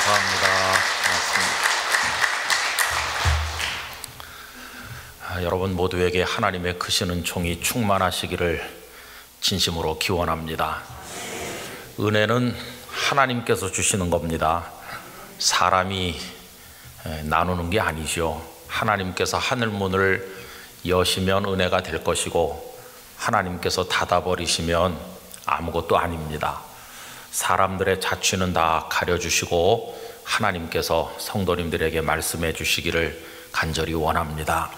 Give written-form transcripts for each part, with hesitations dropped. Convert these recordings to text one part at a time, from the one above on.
감사합니다. 고맙습니다. 여러분 모두에게 하나님의 크신 은총이 충만하시기를 진심으로 기원합니다. 은혜는 하나님께서 주시는 겁니다. 사람이 나누는 게 아니죠. 하나님께서 하늘문을 여시면 은혜가 될 것이고 하나님께서 닫아버리시면 아무것도 아닙니다. 사람들의 자취는 다 가려주시고 하나님께서 성도님들에게 말씀해 주시기를 간절히 원합니다.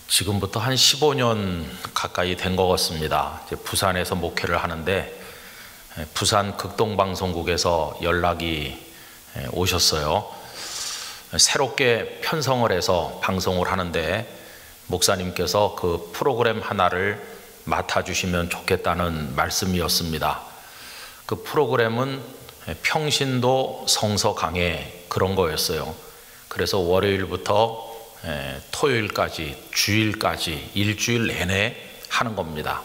지금부터 한 15년 가까이 된 것 같습니다. 부산에서 목회를 하는데 부산 극동방송국에서 연락이 오셨어요. 새롭게 편성을 해서 방송을 하는데 목사님께서 그 프로그램 하나를 맡아주시면 좋겠다는 말씀이었습니다. 그 프로그램은 평신도 성서 강해 그런 거였어요. 그래서 월요일부터 토요일까지 주일까지 일주일 내내 하는 겁니다.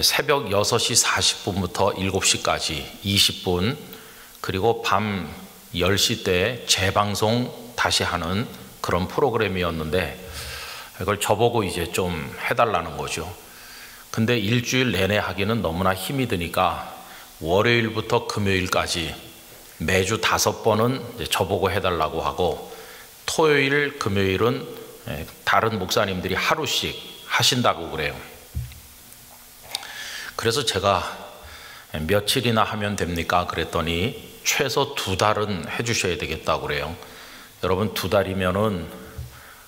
새벽 6시 40분부터 7시까지 20분, 그리고 밤 10시 때 재방송 다시 하는 그런 프로그램이었는데 이걸 저보고 이제 좀 해달라는 거죠. 근데 일주일 내내 하기는 너무나 힘이 드니까 월요일부터 금요일까지 매주 5번은 저보고 해달라고 하고, 토요일, 금요일은 다른 목사님들이 하루씩 하신다고 그래요. 그래서 제가 며칠이나 하면 됩니까? 그랬더니 최소 2달은 해주셔야 되겠다고 그래요. 여러분 2달이면은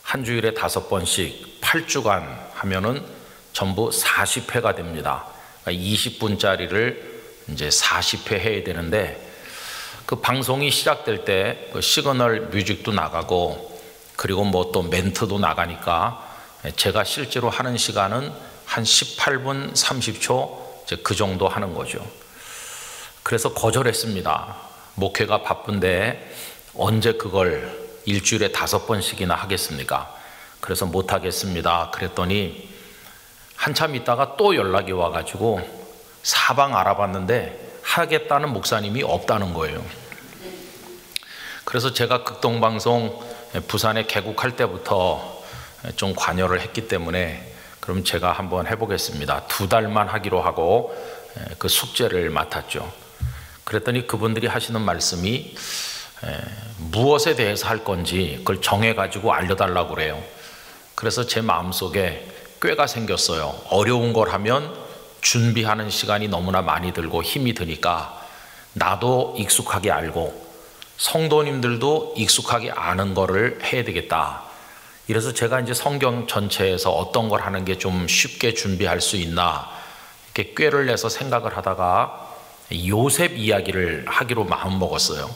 한 주일에 5번씩 8주간 하면은 전부 40회가 됩니다. 20분짜리를 이제 40회 해야 되는데, 그 방송이 시작될 때 그 시그널 뮤직도 나가고 그리고 뭐 또 멘트도 나가니까 제가 실제로 하는 시간은 한 18분 30초 이제 그 정도 하는 거죠. 그래서 거절했습니다. 목회가 바쁜데 언제 그걸 일주일에 5번씩이나 하겠습니까? 그래서 못 하겠습니다. 그랬더니 한참 있다가 또 연락이 와가지고 사방 알아봤는데 하겠다는 목사님이 없다는 거예요. 그래서 제가 극동방송 부산에 개국할 때부터 좀 관여를 했기 때문에 그럼 제가 한번 해보겠습니다. 2달만 하기로 하고 그 숙제를 맡았죠. 그랬더니 그분들이 하시는 말씀이 무엇에 대해서 할 건지 그걸 정해가지고 알려달라고 그래요. 그래서 제 마음속에 꾀가 생겼어요. 어려운 걸 하면 준비하는 시간이 너무나 많이 들고 힘이 드니까 나도 익숙하게 알고 성도님들도 익숙하게 아는 거를 해야 되겠다. 이래서 제가 이제 성경 전체에서 어떤 걸 하는 게 좀 쉽게 준비할 수 있나 이렇게 꾀를 내서 생각을 하다가 요셉 이야기를 하기로 마음먹었어요.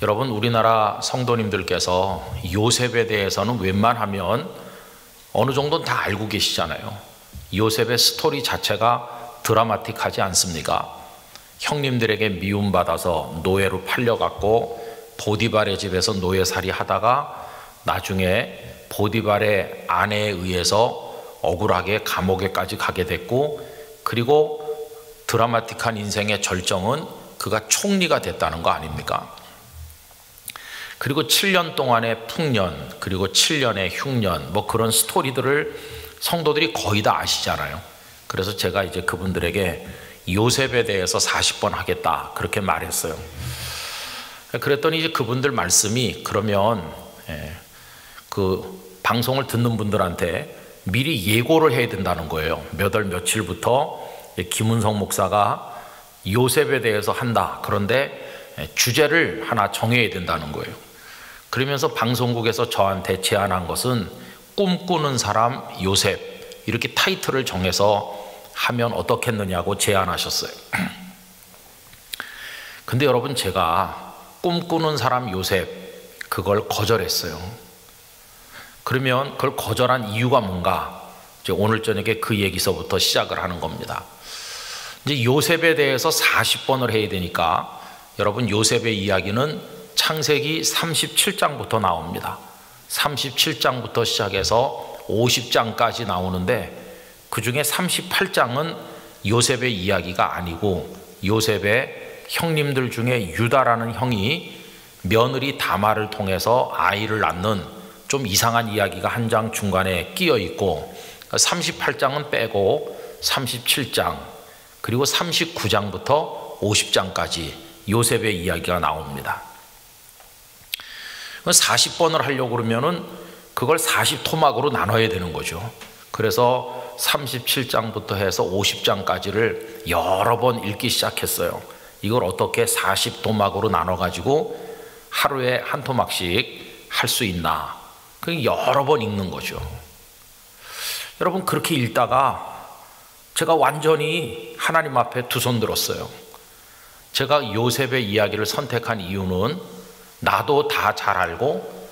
여러분 우리나라 성도님들께서 요셉에 대해서는 웬만하면 어느 정도는 다 알고 계시잖아요. 요셉의 스토리 자체가 드라마틱하지 않습니까? 형님들에게 미움받아서 노예로 팔려갔고 보디발의 집에서 노예살이 하다가 나중에 보디발의 아내에 의해서 억울하게 감옥에까지 가게 됐고, 그리고 드라마틱한 인생의 절정은 그가 총리가 됐다는 거 아닙니까? 그리고 7년 동안의 풍년, 그리고 7년의 흉년, 뭐 그런 스토리들을 성도들이 거의 다 아시잖아요. 그래서 제가 이제 그분들에게 요셉에 대해서 40번 하겠다 그렇게 말했어요. 그랬더니 이제 그분들 말씀이 그러면 그 방송을 듣는 분들한테 미리 예고를 해야 된다는 거예요. 몇 월 며칠부터 김은성 목사가 요셉에 대해서 한다. 그런데 주제를 하나 정해야 된다는 거예요. 그러면서 방송국에서 저한테 제안한 것은 꿈꾸는 사람 요셉 이렇게 타이틀을 정해서 하면 어떻겠느냐고 제안하셨어요. 근데 여러분 제가 꿈꾸는 사람 요셉 그걸 거절했어요. 그러면 그걸 거절한 이유가 뭔가, 이제 오늘 저녁에 그 얘기서부터 시작을 하는 겁니다. 이제 요셉에 대해서 40번을 해야 되니까 여러분 요셉의 이야기는 창세기 37장부터 나옵니다. 37장부터 시작해서 50장까지 나오는데 그 중에 38장은 요셉의 이야기가 아니고 요셉의 형님들 중에 유다라는 형이 며느리 다말을 통해서 아이를 낳는 좀 이상한 이야기가 한 장 중간에 끼어 있고 38장은 빼고 37장 그리고 39장부터 50장까지 요셉의 이야기가 나옵니다. 40번을 하려고 그러면은 그걸 40토막으로 나눠야 되는 거죠. 그래서 37장부터 해서 50장까지를 여러 번 읽기 시작했어요. 이걸 어떻게 40토막으로 나눠 가지고 하루에 한 토막씩 할 수 있나? 여러 번 읽는 거죠. 여러분, 그렇게 읽다가 제가 완전히 하나님 앞에 두 손 들었어요. 제가 요셉의 이야기를 선택한 이유는 나도 다 잘 알고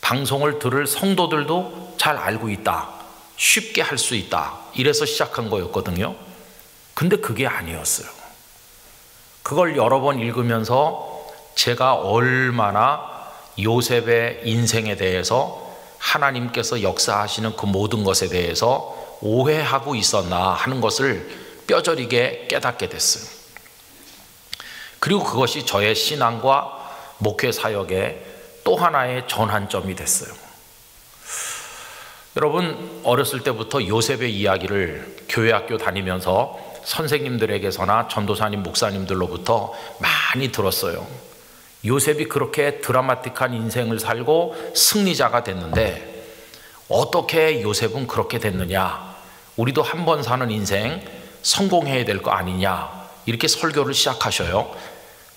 방송을 들을 성도들도 잘 알고 있다, 쉽게 할 수 있다, 이래서 시작한 거였거든요. 근데 그게 아니었어요. 그걸 여러 번 읽으면서 제가 얼마나 요셉의 인생에 대해서 하나님께서 역사하시는 그 모든 것에 대해서 오해하고 있었나 하는 것을 뼈저리게 깨닫게 됐어요. 그리고 그것이 저의 신앙과 목회 사역의 또 하나의 전환점이 됐어요. 여러분, 어렸을 때부터 요셉의 이야기를 교회 학교 다니면서 선생님들에게서나 전도사님, 목사님들로부터 많이 들었어요. 요셉이 그렇게 드라마틱한 인생을 살고 승리자가 됐는데 어떻게 요셉은 그렇게 됐느냐, 우리도 한 번 사는 인생 성공해야 될 거 아니냐, 이렇게 설교를 시작하셔요.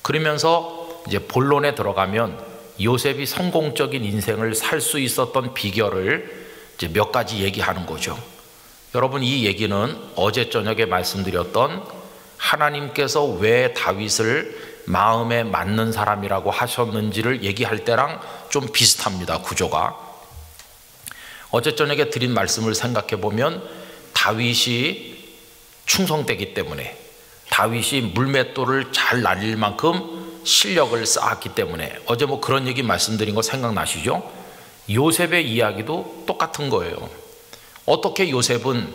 그러면서 이제 본론에 들어가면 요셉이 성공적인 인생을 살 수 있었던 비결을 이제 몇 가지 얘기하는 거죠. 여러분, 이 얘기는 어제 저녁에 말씀드렸던 하나님께서 왜 다윗을 마음에 맞는 사람이라고 하셨는지를 얘기할 때랑 좀 비슷합니다, 구조가. 어제 저녁에 드린 말씀을 생각해 보면 다윗이 충성되기 때문에, 다윗이 물맷돌을 잘 날릴 만큼 실력을 쌓았기 때문에, 어제 뭐 그런 얘기 말씀드린 거 생각나시죠? 요셉의 이야기도 똑같은 거예요. 어떻게 요셉은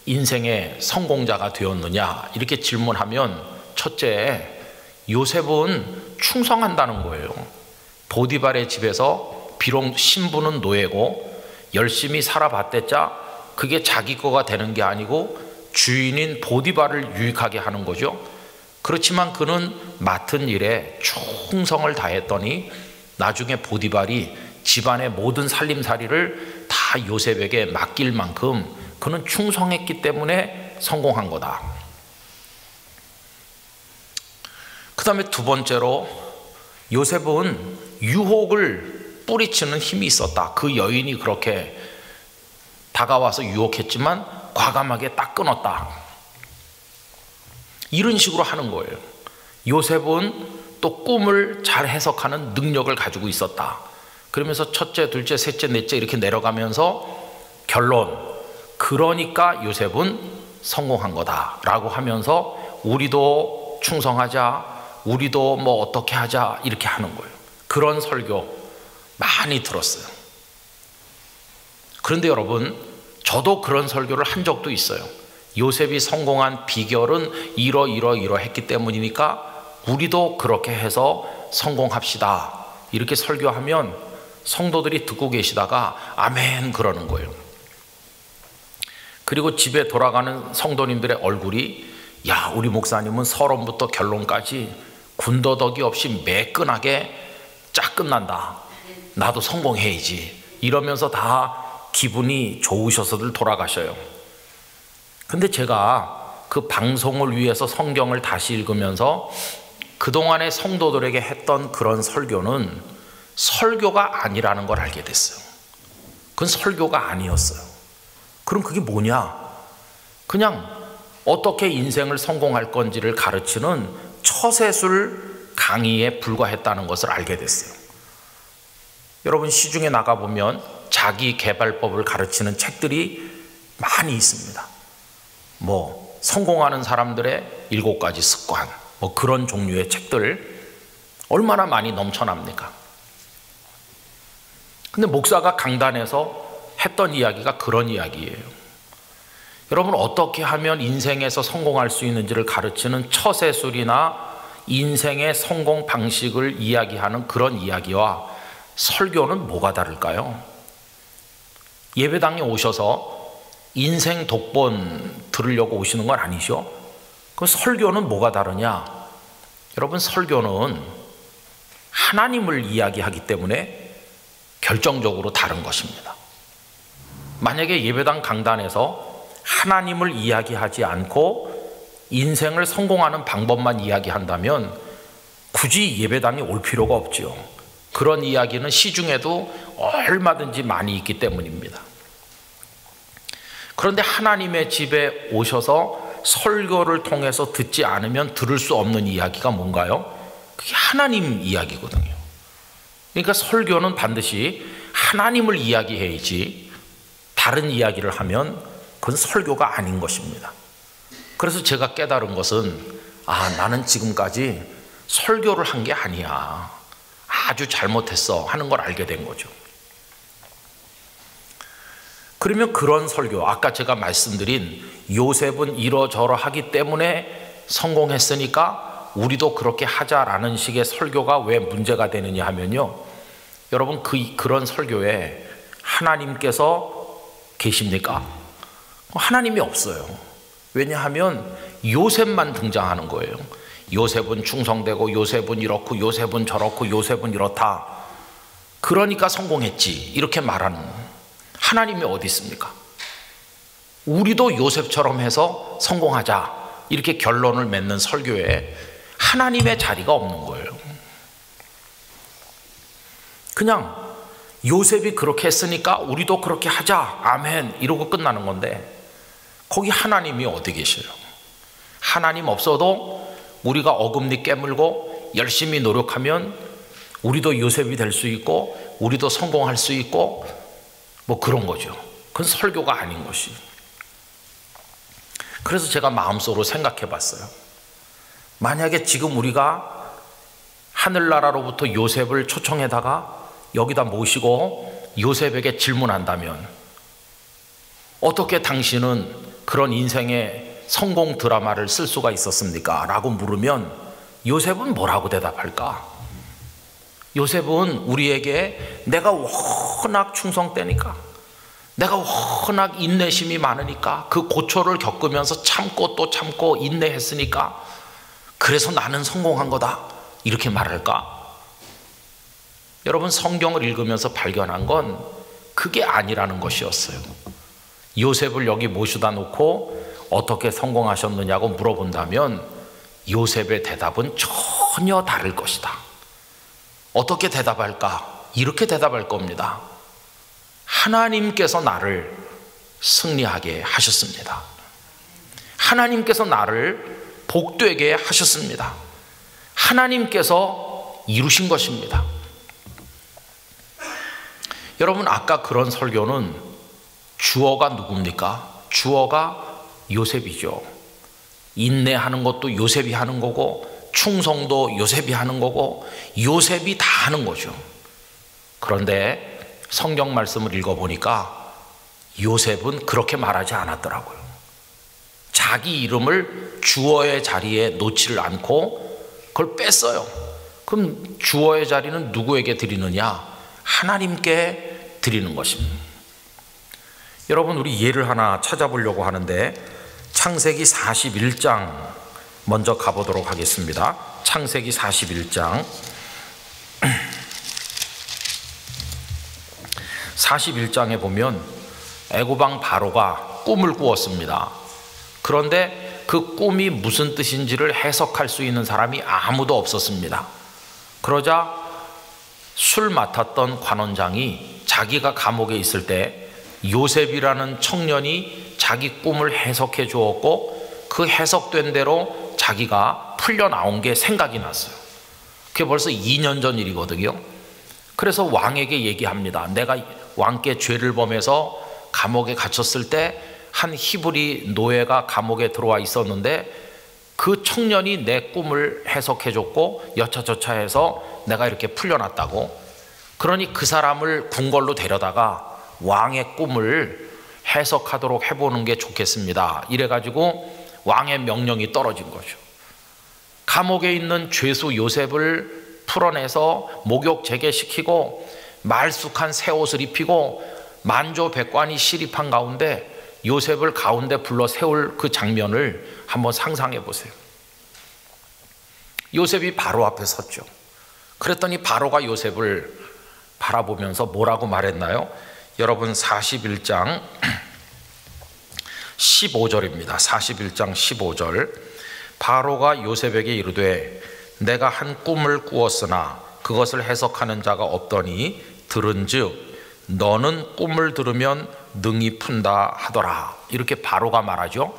인생의 성공자가 되었느냐, 이렇게 질문하면 첫째, 요셉은 충성한다는 거예요. 보디발의 집에서 비록 신부는 노예고 열심히 살아봤댔자 그게 자기 거가 되는 게 아니고 주인인 보디발을 유익하게 하는 거죠. 그렇지만 그는 맡은 일에 충성을 다했더니 나중에 보디발이 집안의 모든 살림살이를 다 요셉에게 맡길 만큼 그는 충성했기 때문에 성공한 거다. 그 다음에 두 번째로, 요셉은 유혹을 뿌리치는 힘이 있었다. 그 여인이 그렇게 다가와서 유혹했지만 과감하게 딱 끊었다. 이런 식으로 하는 거예요. 요셉은 또 꿈을 잘 해석하는 능력을 가지고 있었다. 그러면서 첫째, 둘째, 셋째, 넷째 이렇게 내려가면서 결론, 그러니까 요셉은 성공한 거다라고 하면서 우리도 충성하자, 우리도 뭐 어떻게 하자, 이렇게 하는 거예요. 그런 설교 많이 들었어요. 그런데 여러분, 저도 그런 설교를 한 적도 있어요. 요셉이 성공한 비결은 이러했기 때문이니까 우리도 그렇게 해서 성공합시다, 이렇게 설교하면 성도들이 듣고 계시다가 아멘 그러는 거예요. 그리고 집에 돌아가는 성도님들의 얼굴이, 야, 우리 목사님은 서론부터 결론까지 군더더기 없이 매끈하게 쫙 끝난다, 나도 성공해야지, 이러면서 다 기분이 좋으셔서들 돌아가셔요. 근데 제가 그 방송을 위해서 성경을 다시 읽으면서 그동안의 성도들에게 했던 그런 설교는 설교가 아니라는 걸 알게 됐어요. 그건 설교가 아니었어요. 그럼 그게 뭐냐? 그냥 어떻게 인생을 성공할 건지를 가르치는 처세술 강의에 불과했다는 것을 알게 됐어요. 여러분, 시중에 나가보면 자기 개발법을 가르치는 책들이 많이 있습니다. 뭐 성공하는 사람들의 7가지 습관, 뭐 그런 종류의 책들 얼마나 많이 넘쳐납니까? 근데 목사가 강단에서 했던 이야기가 그런 이야기예요. 여러분, 어떻게 하면 인생에서 성공할 수 있는지를 가르치는 처세술이나 인생의 성공 방식을 이야기하는 그런 이야기와 설교는 뭐가 다를까요? 예배당에 오셔서 인생 독본 들으려고 오시는 건 아니죠? 그 설교는 뭐가 다르냐? 여러분, 설교는 하나님을 이야기하기 때문에 결정적으로 다른 것입니다. 만약에 예배당 강단에서 하나님을 이야기하지 않고 인생을 성공하는 방법만 이야기한다면 굳이 예배당에 올 필요가 없죠. 그런 이야기는 시중에도 얼마든지 많이 있기 때문입니다. 그런데 하나님의 집에 오셔서 설교를 통해서 듣지 않으면 들을 수 없는 이야기가 뭔가요? 그게 하나님 이야기거든요. 그러니까 설교는 반드시 하나님을 이야기해야지 다른 이야기를 하면 그건 설교가 아닌 것입니다. 그래서 제가 깨달은 것은 나는 지금까지 설교를 한 게 아니야, 아주 잘못했어 하는 걸 알게 된 거죠. 그러면 그런 설교, 아까 제가 말씀드린 요셉은 이러저러하기 때문에 성공했으니까 우리도 그렇게 하자라는 식의 설교가 왜 문제가 되느냐 하면요, 여러분, 그런 설교에 하나님께서 계십니까? 하나님이 없어요. 왜냐하면 요셉만 등장하는 거예요. 요셉은 충성되고 요셉은 이렇고 요셉은 저렇고 요셉은 이렇다, 그러니까 성공했지, 이렇게 말하는 하나님이 어디 있습니까? 우리도 요셉처럼 해서 성공하자, 이렇게 결론을 맺는 설교에 하나님의 자리가 없는 거예요. 그냥 요셉이 그렇게 했으니까 우리도 그렇게 하자, 아멘, 이러고 끝나는 건데 거기 하나님이 어디 계셔요? 하나님 없어도 우리가 어금니 깨물고 열심히 노력하면 우리도 요셉이 될 수 있고 우리도 성공할 수 있고 뭐 그런 거죠. 그건 설교가 아닌 것이. 그래서 제가 마음속으로 생각해 봤어요. 만약에 지금 우리가 하늘나라로부터 요셉을 초청해다가 여기다 모시고 요셉에게 질문한다면 어떻게 당신은 그런 인생의 성공 드라마를 쓸 수가 있었습니까? 라고 물으면 요셉은 뭐라고 대답할까? 요셉은 우리에게 내가 워낙 충성되니까, 내가 워낙 인내심이 많으니까, 그 고초를 겪으면서 참고 또 참고 인내했으니까 그래서 나는 성공한 거다, 이렇게 말할까? 여러분, 성경을 읽으면서 발견한 건 그게 아니라는 것이었어요. 요셉을 여기 모셔다 놓고 어떻게 성공하셨느냐고 물어본다면 요셉의 대답은 전혀 다를 것이다. 어떻게 대답할까? 이렇게 대답할 겁니다. 하나님께서 나를 승리하게 하셨습니다. 하나님께서 나를 복되게 하셨습니다. 하나님께서 이루신 것입니다. 여러분, 아까 그런 설교는 주어가 누굽니까? 주어가 요셉이죠. 인내하는 것도 요셉이 하는 거고 충성도 요셉이 하는 거고 요셉이 다 하는 거죠. 그런데 성경 말씀을 읽어보니까 요셉은 그렇게 말하지 않았더라고요. 자기 이름을 주어의 자리에 놓지를 않고 그걸 뺐어요. 그럼 주어의 자리는 누구에게 드리느냐? 하나님께 드리는 것입니다. 여러분, 우리 예를 하나 찾아보려고 하는데 창세기 41장 먼저 가보도록 하겠습니다. 창세기 41장 41장에 보면 애고방 바로가 꿈을 꾸었습니다. 그런데 그 꿈이 무슨 뜻인지를 해석할 수 있는 사람이 아무도 없었습니다. 그러자 술 맡았던 관원장이 자기가 감옥에 있을 때 요셉이라는 청년이 자기 꿈을 해석해 주었고 그 해석된 대로 자기가 풀려나온 게 생각이 났어요. 그게 벌써 2년 전 일이거든요. 그래서 왕에게 얘기합니다. 내가 왕께 죄를 범해서 감옥에 갇혔을 때 한 히브리 노예가 감옥에 들어와 있었는데 그 청년이 내 꿈을 해석해 줬고 여차저차 해서 내가 이렇게 풀려났다고. 그러니 그 사람을 궁궐로 데려다가 왕의 꿈을 해석하도록 해보는 게 좋겠습니다. 이래가지고 왕의 명령이 떨어진 거죠. 감옥에 있는 죄수 요셉을 풀어내서 목욕 재개시키고 말쑥한 새 옷을 입히고 만조백관이 시립한 가운데 요셉을 가운데 불러 세울 그 장면을 한번 상상해 보세요. 요셉이 바로 앞에 섰죠. 그랬더니 바로가 요셉을 바라보면서 뭐라고 말했나요? 여러분 41장 15절입니다. 41장 15절. 바로가 요셉에게 이르되 내가 한 꿈을 꾸었으나 그것을 해석하는 자가 없더니 들은즉 너는 꿈을 들으면 능히 푼다 하더라. 이렇게 바로가 말하죠.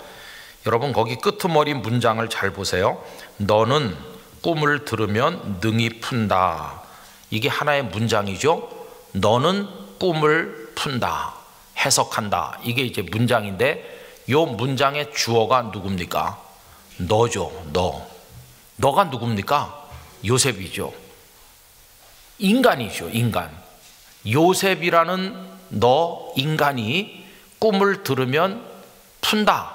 여러분 거기 끄트머리 문장을 잘 보세요. 너는 꿈을 들으면 능히 푼다. 이게 하나의 문장이죠. 너는 꿈을 푼다, 해석한다. 이게 이제 문장인데 이 문장의 주어가 누굽니까? 너죠. 너가 누굽니까? 요셉이죠. 인간이죠. 인간. 요셉이라는 너 인간이 꿈을 들으면 푼다.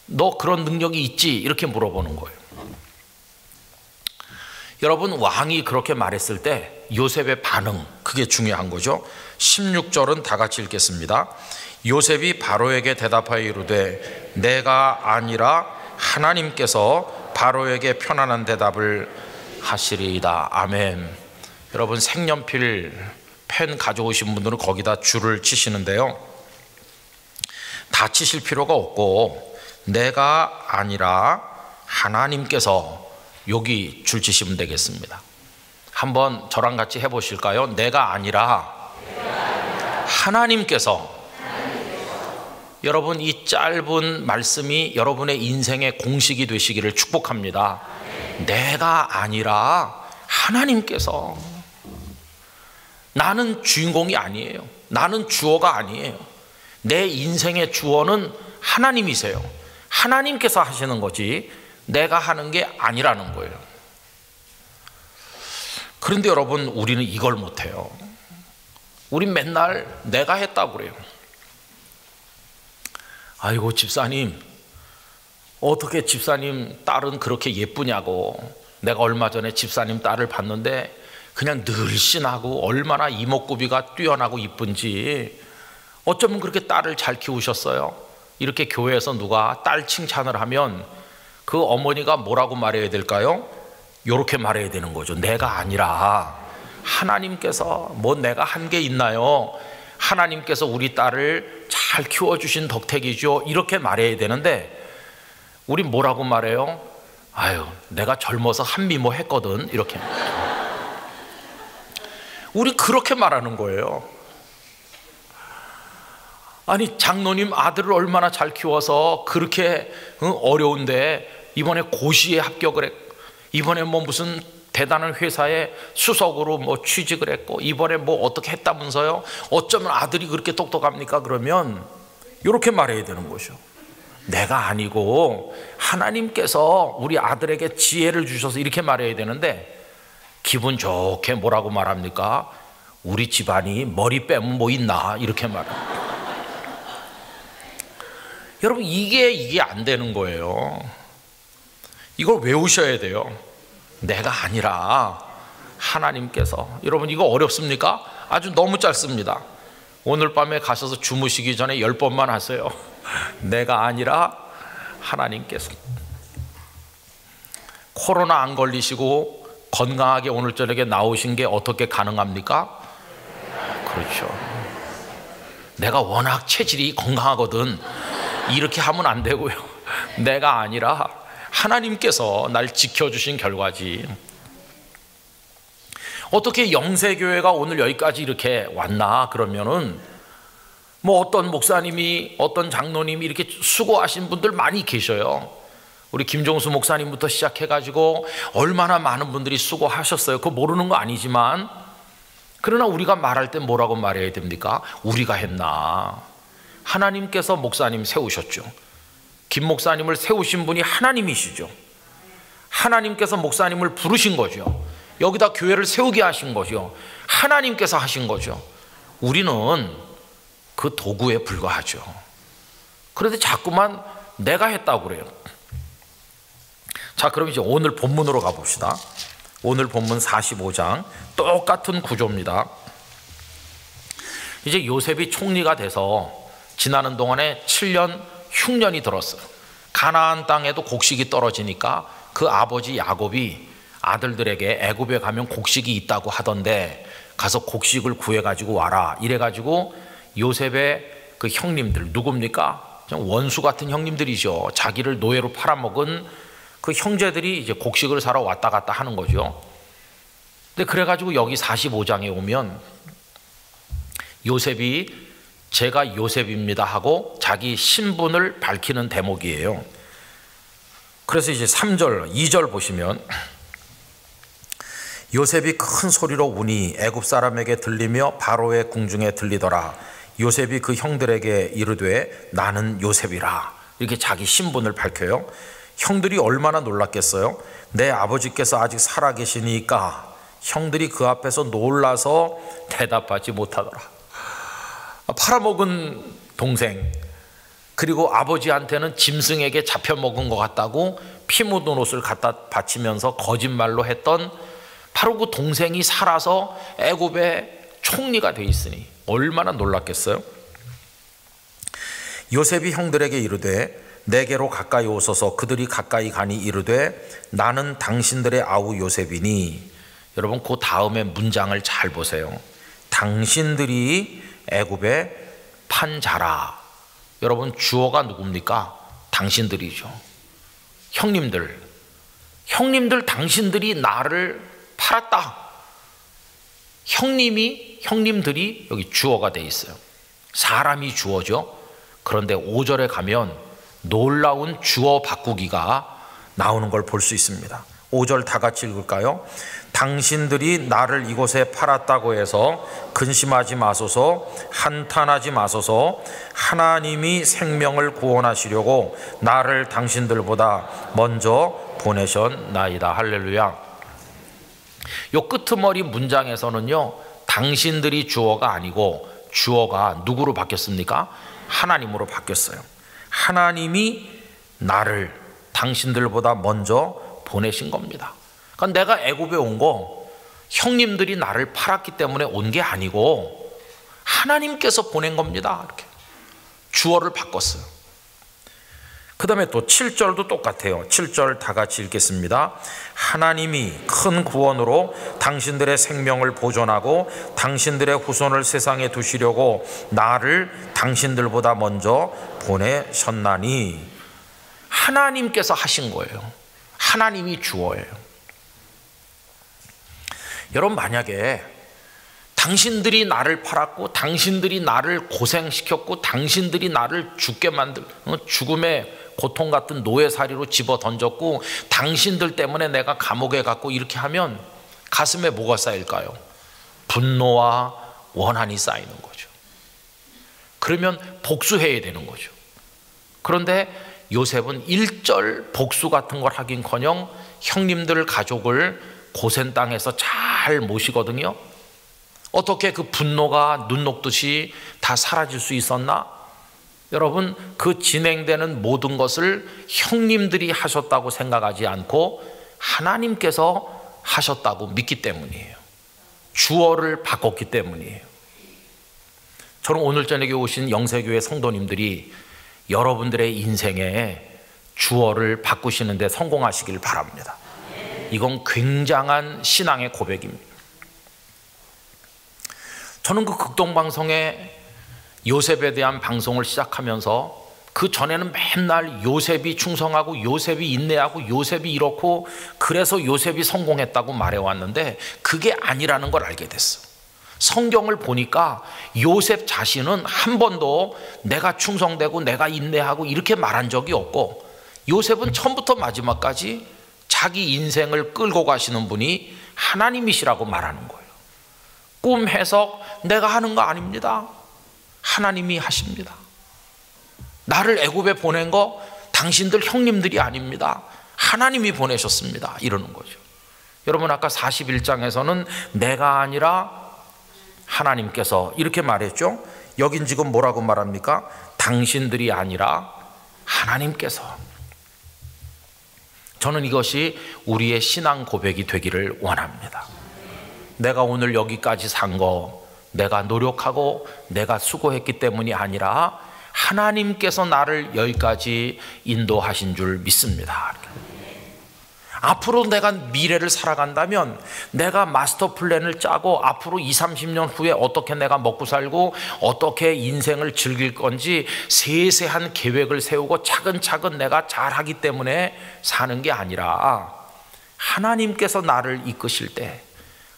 너 그런 능력이 있지? 이렇게 물어보는 거예요. 여러분 왕이 그렇게 말했을 때 요셉의 반응, 그게 중요한 거죠. 16절은 다 같이 읽겠습니다. 요셉이 바로에게 대답하여 이르되 내가 아니라 하나님께서 바로에게 편안한 대답을 하시리이다. 아멘. 여러분 색연필 펜 가져오신 분들은 거기다 줄을 치시는데요, 다 치실 필요가 없고 내가 아니라 하나님께서 여기 줄 치시면 되겠습니다. 한번 저랑 같이 해보실까요? 내가 아니라 하나님께서. 여러분 이 짧은 말씀이 여러분의 인생의 공식이 되시기를 축복합니다. 내가 아니라 하나님께서. 나는 주인공이 아니에요. 나는 주어가 아니에요. 내 인생의 주어는 하나님이세요. 하나님께서 하시는 거지 내가 하는 게 아니라는 거예요. 그런데 여러분 우리는 이걸 못해요. 우린 맨날 내가 했다고 그래요. 아이고 집사님, 어떻게 집사님 딸은 그렇게 예쁘냐고. 내가 얼마 전에 집사님 딸을 봤는데 그냥 늘씬하고 얼마나 이목구비가 뛰어나고 이쁜지, 어쩌면 그렇게 딸을 잘 키우셨어요. 이렇게 교회에서 누가 딸 칭찬을 하면 그 어머니가 뭐라고 말해야 될까요? 이렇게 말해야 되는 거죠. 내가 아니라 하나님께서. 뭐 내가 한 게 있나요? 하나님께서 우리 딸을 잘 키워주신 덕택이죠. 이렇게 말해야 되는데 우리 뭐라고 말해요? 아유 내가 젊어서 한미모 했거든. 이렇게 우리 그렇게 말하는 거예요. 아니 장로님 아들을 얼마나 잘 키워서 그렇게 어려운데 이번에 고시에 합격을 했고, 이번에 뭐 무슨 대단한 회사에 수석으로 뭐 취직을 했고, 이번에 뭐 어떻게 했다면서요? 어쩌면 아들이 그렇게 똑똑합니까? 그러면 이렇게 말해야 되는 거죠. 내가 아니고 하나님께서 우리 아들에게 지혜를 주셔서 이렇게 말해야 되는데 기분 좋게 뭐라고 말합니까? 우리 집안이 머리 빼면 뭐 있나? 이렇게 말합니다. 여러분 이게 안 되는 거예요. 이걸 외우셔야 돼요. 내가 아니라 하나님께서. 여러분 이거 어렵습니까? 아주 너무 짧습니다. 오늘 밤에 가셔서 주무시기 전에 10번만 하세요. 내가 아니라 하나님께서. 코로나 안 걸리시고 건강하게 오늘 저녁에 나오신 게 어떻게 가능합니까? 그렇죠. 내가 워낙 체질이 건강하거든. 이렇게 하면 안 되고요. 내가 아니라 하나님께서 날 지켜주신 결과지. 어떻게 영세교회가 오늘 여기까지 이렇게 왔나? 그러면은 뭐 어떤 목사님이, 어떤 장로님이 이렇게 수고하신 분들 많이 계셔요. 우리 김종수 목사님부터 시작해가지고 얼마나 많은 분들이 수고하셨어요. 그거 모르는 거 아니지만, 그러나 우리가 말할 때 뭐라고 말해야 됩니까? 우리가 했나? 하나님께서 목사님 세우셨죠. 김 목사님을 세우신 분이 하나님이시죠. 하나님께서 목사님을 부르신 거죠. 여기다 교회를 세우게 하신 거죠. 하나님께서 하신 거죠. 우리는 그 도구에 불과하죠. 그런데 자꾸만 내가 했다고 그래요. 자, 그럼 이제 오늘 본문으로 가봅시다. 오늘 본문 45장 똑같은 구조입니다. 이제 요셉이 총리가 돼서 지나는 동안에 7년 흉년이 들었어요. 가나안 땅에도 곡식이 떨어지니까 그 아버지 야곱이 아들들에게 애굽에 가면 곡식이 있다고 하던데 가서 곡식을 구해가지고 와라 이래가지고 요셉의 그 형님들, 누굽니까? 원수 같은 형님들이죠. 자기를 노예로 팔아먹은 그 형제들이 이제 곡식을 사러 왔다 갔다 하는 거죠. 근데 그래가지고 여기 45장에 오면 요셉이 제가 요셉입니다 하고 자기 신분을 밝히는 대목이에요. 그래서 이제 3절, 2절 보시면 요셉이 큰 소리로 우니 애굽 사람에게 들리며 바로의 궁중에 들리더라. 요셉이 그 형들에게 이르되 나는 요셉이라. 이렇게 자기 신분을 밝혀요. 형들이 얼마나 놀랐겠어요. 내 아버지께서 아직 살아계시니까. 형들이 그 앞에서 놀라서 대답하지 못하더라. 팔아먹은 동생, 그리고 아버지한테는 짐승에게 잡혀먹은 것 같다고 피 묻은 옷을 갖다 바치면서 거짓말로 했던 바로 그 동생이 살아서 애굽의 총리가 돼 있으니 얼마나 놀랐겠어요. 요셉이 형들에게 이르되 내게로 가까이 오소서. 그들이 가까이 가니 이르되 나는 당신들의 아우 요셉이니. 여러분 그 다음에 문장을 잘 보세요. 당신들이 애굽에 판 자라. 여러분 주어가 누굽니까? 당신들이죠. 형님들 당신들이 나를 팔았다. 형님들이 여기 주어가 돼 있어요. 사람이 주어죠. 그런데 5절에 가면 놀라운 주어 바꾸기가 나오는 걸 볼 수 있습니다. 5절 다 같이 읽을까요? 당신들이 나를 이곳에 팔았다고 해서 근심하지 마소서, 한탄하지 마소서. 하나님이 생명을 구원하시려고 나를 당신들보다 먼저 보내셨나이다. 할렐루야. 요 끄트머리 문장에서는요, 당신들이 주어가 아니고 주어가 누구로 바뀌었습니까? 하나님으로 바뀌었어요. 하나님이 나를 당신들보다 먼저 보내신 겁니다. 그러니까 내가 애굽에 온 거 형님들이 나를 팔았기 때문에 온 게 아니고 하나님께서 보낸 겁니다. 이렇게 주어를 바꿨어요. 그 다음에 또 7절도 똑같아요. 7절 다 같이 읽겠습니다. 하나님이 큰 구원으로 당신들의 생명을 보존하고 당신들의 후손을 세상에 두시려고 나를 당신들보다 먼저 보내셨나니. 하나님께서 하신 거예요. 하나님이 주어예요. 여러분 만약에 당신들이 나를 팔았고 당신들이 나를 고생시켰고 당신들이 나를 죽게 죽음의 고통 같은 노예살이로 집어 던졌고 당신들 때문에 내가 감옥에 갔고 이렇게 하면 가슴에 뭐가 쌓일까요? 분노와 원한이 쌓이는 거죠. 그러면 복수해야 되는 거죠. 그런데 요셉은 일절 복수 같은 걸 하긴커녕 형님들 가족을 고센 땅에서 잘 모시거든요. 어떻게 그 분노가 눈 녹듯이 다 사라질 수 있었나? 여러분 그 진행되는 모든 것을 형님들이 하셨다고 생각하지 않고 하나님께서 하셨다고 믿기 때문이에요. 주어를 바꿨기 때문이에요. 저는 오늘 저녁에 오신 영세교회 성도님들이 여러분들의 인생에 주어를 바꾸시는 데 성공하시길 바랍니다. 이건 굉장한 신앙의 고백입니다. 저는 그 극동방송에 요셉에 대한 방송을 시작하면서 그 전에는 맨날 요셉이 충성하고 요셉이 인내하고 요셉이 이렇고 그래서 요셉이 성공했다고 말해왔는데 그게 아니라는 걸 알게 됐어. 성경을 보니까 요셉 자신은 한 번도 내가 충성되고 내가 인내하고 이렇게 말한 적이 없고 요셉은 처음부터 마지막까지 자기 인생을 끌고 가시는 분이 하나님이시라고 말하는 거예요. 꿈 해석 내가 하는 거 아닙니다. 하나님이 하십니다. 나를 애굽에 보낸 거 당신들 형님들이 아닙니다. 하나님이 보내셨습니다. 이러는 거죠. 여러분 아까 41장에서는 내가 아니라 하나님께서 이렇게 말했죠. 여긴 지금 뭐라고 말합니까? 당신들이 아니라 하나님께서. 저는 이것이 우리의 신앙 고백이 되기를 원합니다. 내가 오늘 여기까지 산 거 내가 노력하고 내가 수고했기 때문이 아니라 하나님께서 나를 여기까지 인도하신 줄 믿습니다. 앞으로 내가 미래를 살아간다면 내가 마스터 플랜을 짜고 앞으로 20, 30년 후에 어떻게 내가 먹고 살고 어떻게 인생을 즐길 건지 세세한 계획을 세우고 차근차근 내가 잘하기 때문에 사는 게 아니라 하나님께서 나를 이끄실 때,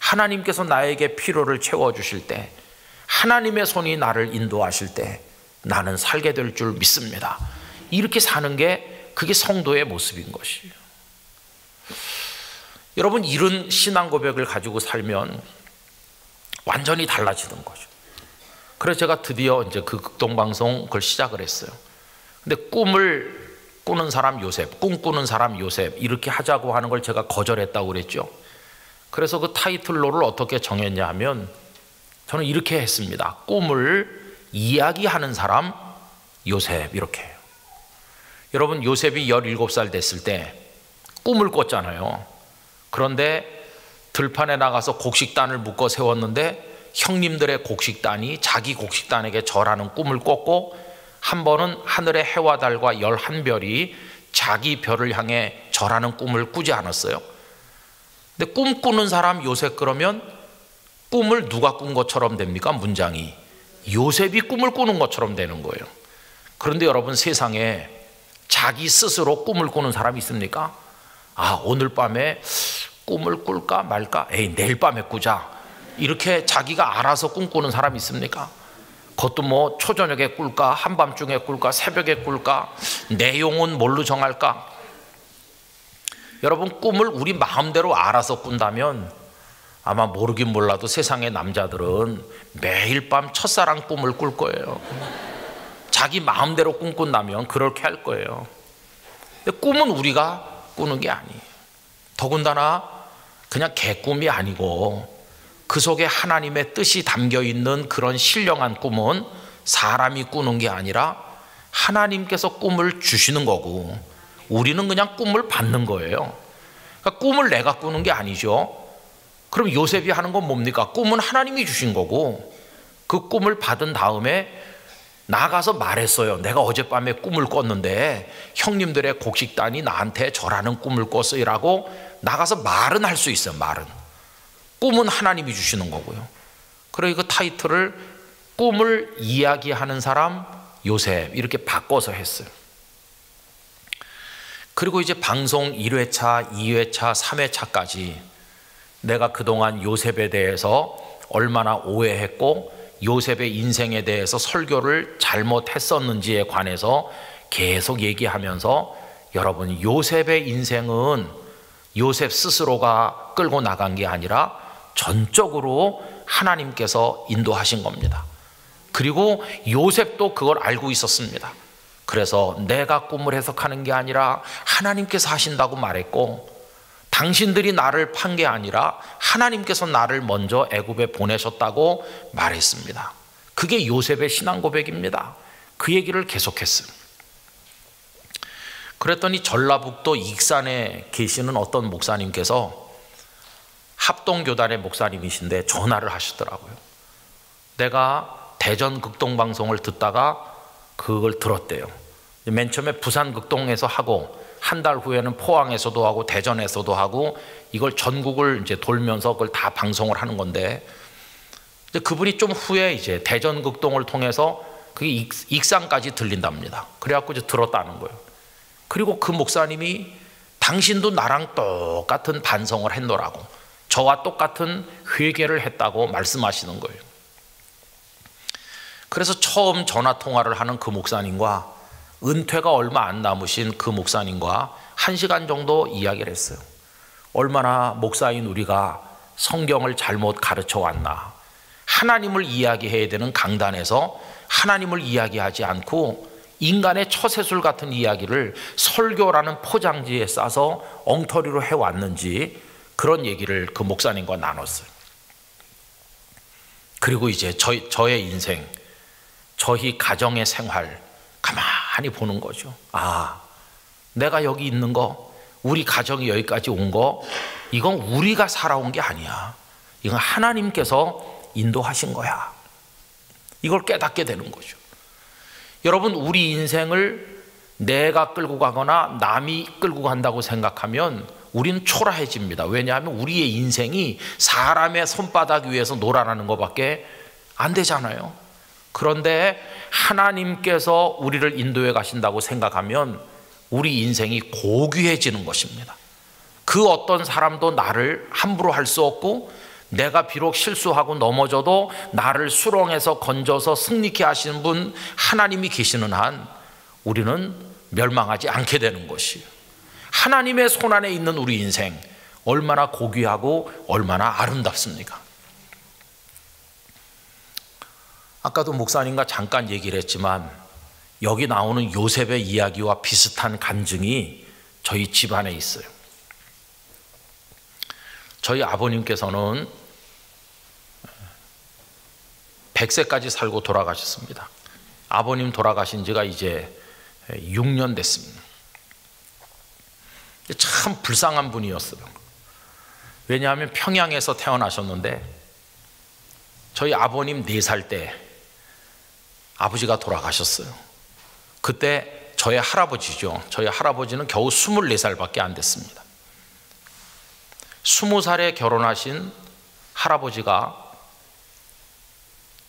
하나님께서 나에게 필요를 채워주실 때, 하나님의 손이 나를 인도하실 때 나는 살게 될 줄 믿습니다. 이렇게 사는 게 그게 성도의 모습인 것이에요. 여러분, 이런 신앙 고백을 가지고 살면 완전히 달라지는 거죠. 그래서 제가 드디어 이제 그 극동방송 그걸 시작을 했어요. 근데 꿈을 꾸는 사람 요셉, 꿈꾸는 사람 요셉 이렇게 하자고 하는 걸 제가 거절했다고 그랬죠. 그래서 그 타이틀로를 어떻게 정했냐 하면 저는 이렇게 했습니다. 꿈을 이야기하는 사람 요셉, 이렇게 해요. 여러분, 요셉이 17살 됐을 때 꿈을 꿨잖아요. 그런데 들판에 나가서 곡식단을 묶어 세웠는데 형님들의 곡식단이 자기 곡식단에게 절하는 꿈을 꿨고, 한 번은 하늘의 해와 달과 11별이 자기 별을 향해 절하는 꿈을 꾸지 않았어요. 근데 꿈꾸는 사람 요셉, 그러면 꿈을 누가 꾼 것처럼 됩니까? 문장이 요셉이 꿈을 꾸는 것처럼 되는 거예요. 그런데 여러분, 세상에 자기 스스로 꿈을 꾸는 사람이 있습니까? 아, 오늘 밤에 꿈을 꿀까 말까? 에이, 내일 밤에 꾸자. 이렇게 자기가 알아서 꿈꾸는 사람이 있습니까? 그것도 뭐 초저녁에 꿀까, 한밤중에 꿀까, 새벽에 꿀까, 내용은 뭘로 정할까? 여러분, 꿈을 우리 마음대로 알아서 꾼다면 아마 모르긴 몰라도 세상의 남자들은 매일 밤 첫사랑 꿈을 꿀 거예요. 자기 마음대로 꿈꾼다면 그렇게 할 거예요. 근데 꿈은 우리가 꾸는 게 아니에요. 더군다나 그냥 개꿈이 아니고 그 속에 하나님의 뜻이 담겨 있는 그런 신령한 꿈은 사람이 꾸는 게 아니라 하나님께서 꿈을 주시는 거고, 우리는 그냥 꿈을 받는 거예요. 그러니까 꿈을 내가 꾸는 게 아니죠. 그럼 요셉이 하는 건 뭡니까? 꿈은 하나님이 주신 거고, 그 꿈을 받은 다음에 나가서 말했어요. 내가 어젯밤에 꿈을 꿨는데 형님들의 곡식단이 나한테 절하는 꿈을 꿨어요 라고 나가서 말은 할 수 있어요. 말은. 꿈은 하나님이 주시는 거고요. 그래서 그 타이틀을 꿈을 이야기하는 사람 요셉 이렇게 바꿔서 했어요. 그리고 이제 방송 1회차, 2회차, 3회차까지 내가 그동안 요셉에 대해서 얼마나 오해했고 요셉의 인생에 대해서 설교를 잘못했었는지에 관해서 계속 얘기하면서, 여러분, 요셉의 인생은 요셉 스스로가 끌고 나간 게 아니라 전적으로 하나님께서 인도하신 겁니다. 그리고 요셉도 그걸 알고 있었습니다. 그래서 내가 꿈을 해석하는 게 아니라 하나님께서 하신다고 말했고, 당신들이 나를 판 게 아니라 하나님께서 나를 먼저 애굽에 보내셨다고 말했습니다. 그게 요셉의 신앙 고백입니다. 그 얘기를 계속했어요. 그랬더니 전라북도 익산에 계시는 어떤 목사님께서, 합동교단의 목사님이신데 전화를 하시더라고요. 내가 대전 극동방송을 듣다가 그걸 들었대요. 맨 처음에 부산 극동에서 하고 한 달 후에는 포항에서도 하고 대전에서도 하고, 이걸 전국을 이제 돌면서 그걸 다 방송을 하는 건데, 그분이 좀 후에 이제 대전 극동을 통해서 그게 익산까지 들린답니다. 그래갖고 이제 들었다는 거예요. 그리고 그 목사님이 당신도 나랑 똑같은 반성을 했노라고, 저와 똑같은 회개를 했다고 말씀하시는 거예요. 그래서 처음 전화 통화를 하는 그 목사님과 은퇴가 얼마 안 남으신 그 목사님과 1시간 정도 이야기를 했어요. 얼마나 목사인 우리가 성경을 잘못 가르쳐 왔나. 하나님을 이야기해야 되는 강단에서 하나님을 이야기하지 않고 인간의 처세술 같은 이야기를 설교라는 포장지에 싸서 엉터리로 해왔는지, 그런 얘기를 그 목사님과 나눴어요. 그리고 이제 저의 인생, 저희 가정의 생활 가만히 보는 거죠. 아, 내가 여기 있는 거 우리 가정이 여기까지 온 거, 이건 우리가 살아온 게 아니야. 이건 하나님께서 인도하신 거야. 이걸 깨닫게 되는 거죠. 여러분, 우리 인생을 내가 끌고 가거나 남이 끌고 간다고 생각하면 우리는 초라해집니다. 왜냐하면 우리의 인생이 사람의 손바닥 위에서 놀아나는 것밖에 안 되잖아요. 그런데 하나님께서 우리를 인도해 가신다고 생각하면 우리 인생이 고귀해지는 것입니다. 그 어떤 사람도 나를 함부로 할 수 없고, 내가 비록 실수하고 넘어져도 나를 수렁에서 건져서 승리케 하시는 분 하나님이 계시는 한 우리는 멸망하지 않게 되는 것이에요. 하나님의 손안에 있는 우리 인생, 얼마나 고귀하고 얼마나 아름답습니까? 아까도 목사님과 잠깐 얘기를 했지만 여기 나오는 요셉의 이야기와 비슷한 간증이 저희 집안에 있어요. 저희 아버님께서는 100세까지 살고 돌아가셨습니다. 아버님 돌아가신 지가 이제 6년 됐습니다. 참 불쌍한 분이었어요. 왜냐하면 평양에서 태어나셨는데 저희 아버님 4살 때 아버지가 돌아가셨어요. 그때 저희 할아버지죠. 저희 할아버지는 겨우 24살밖에 안 됐습니다. 20살에 결혼하신 할아버지가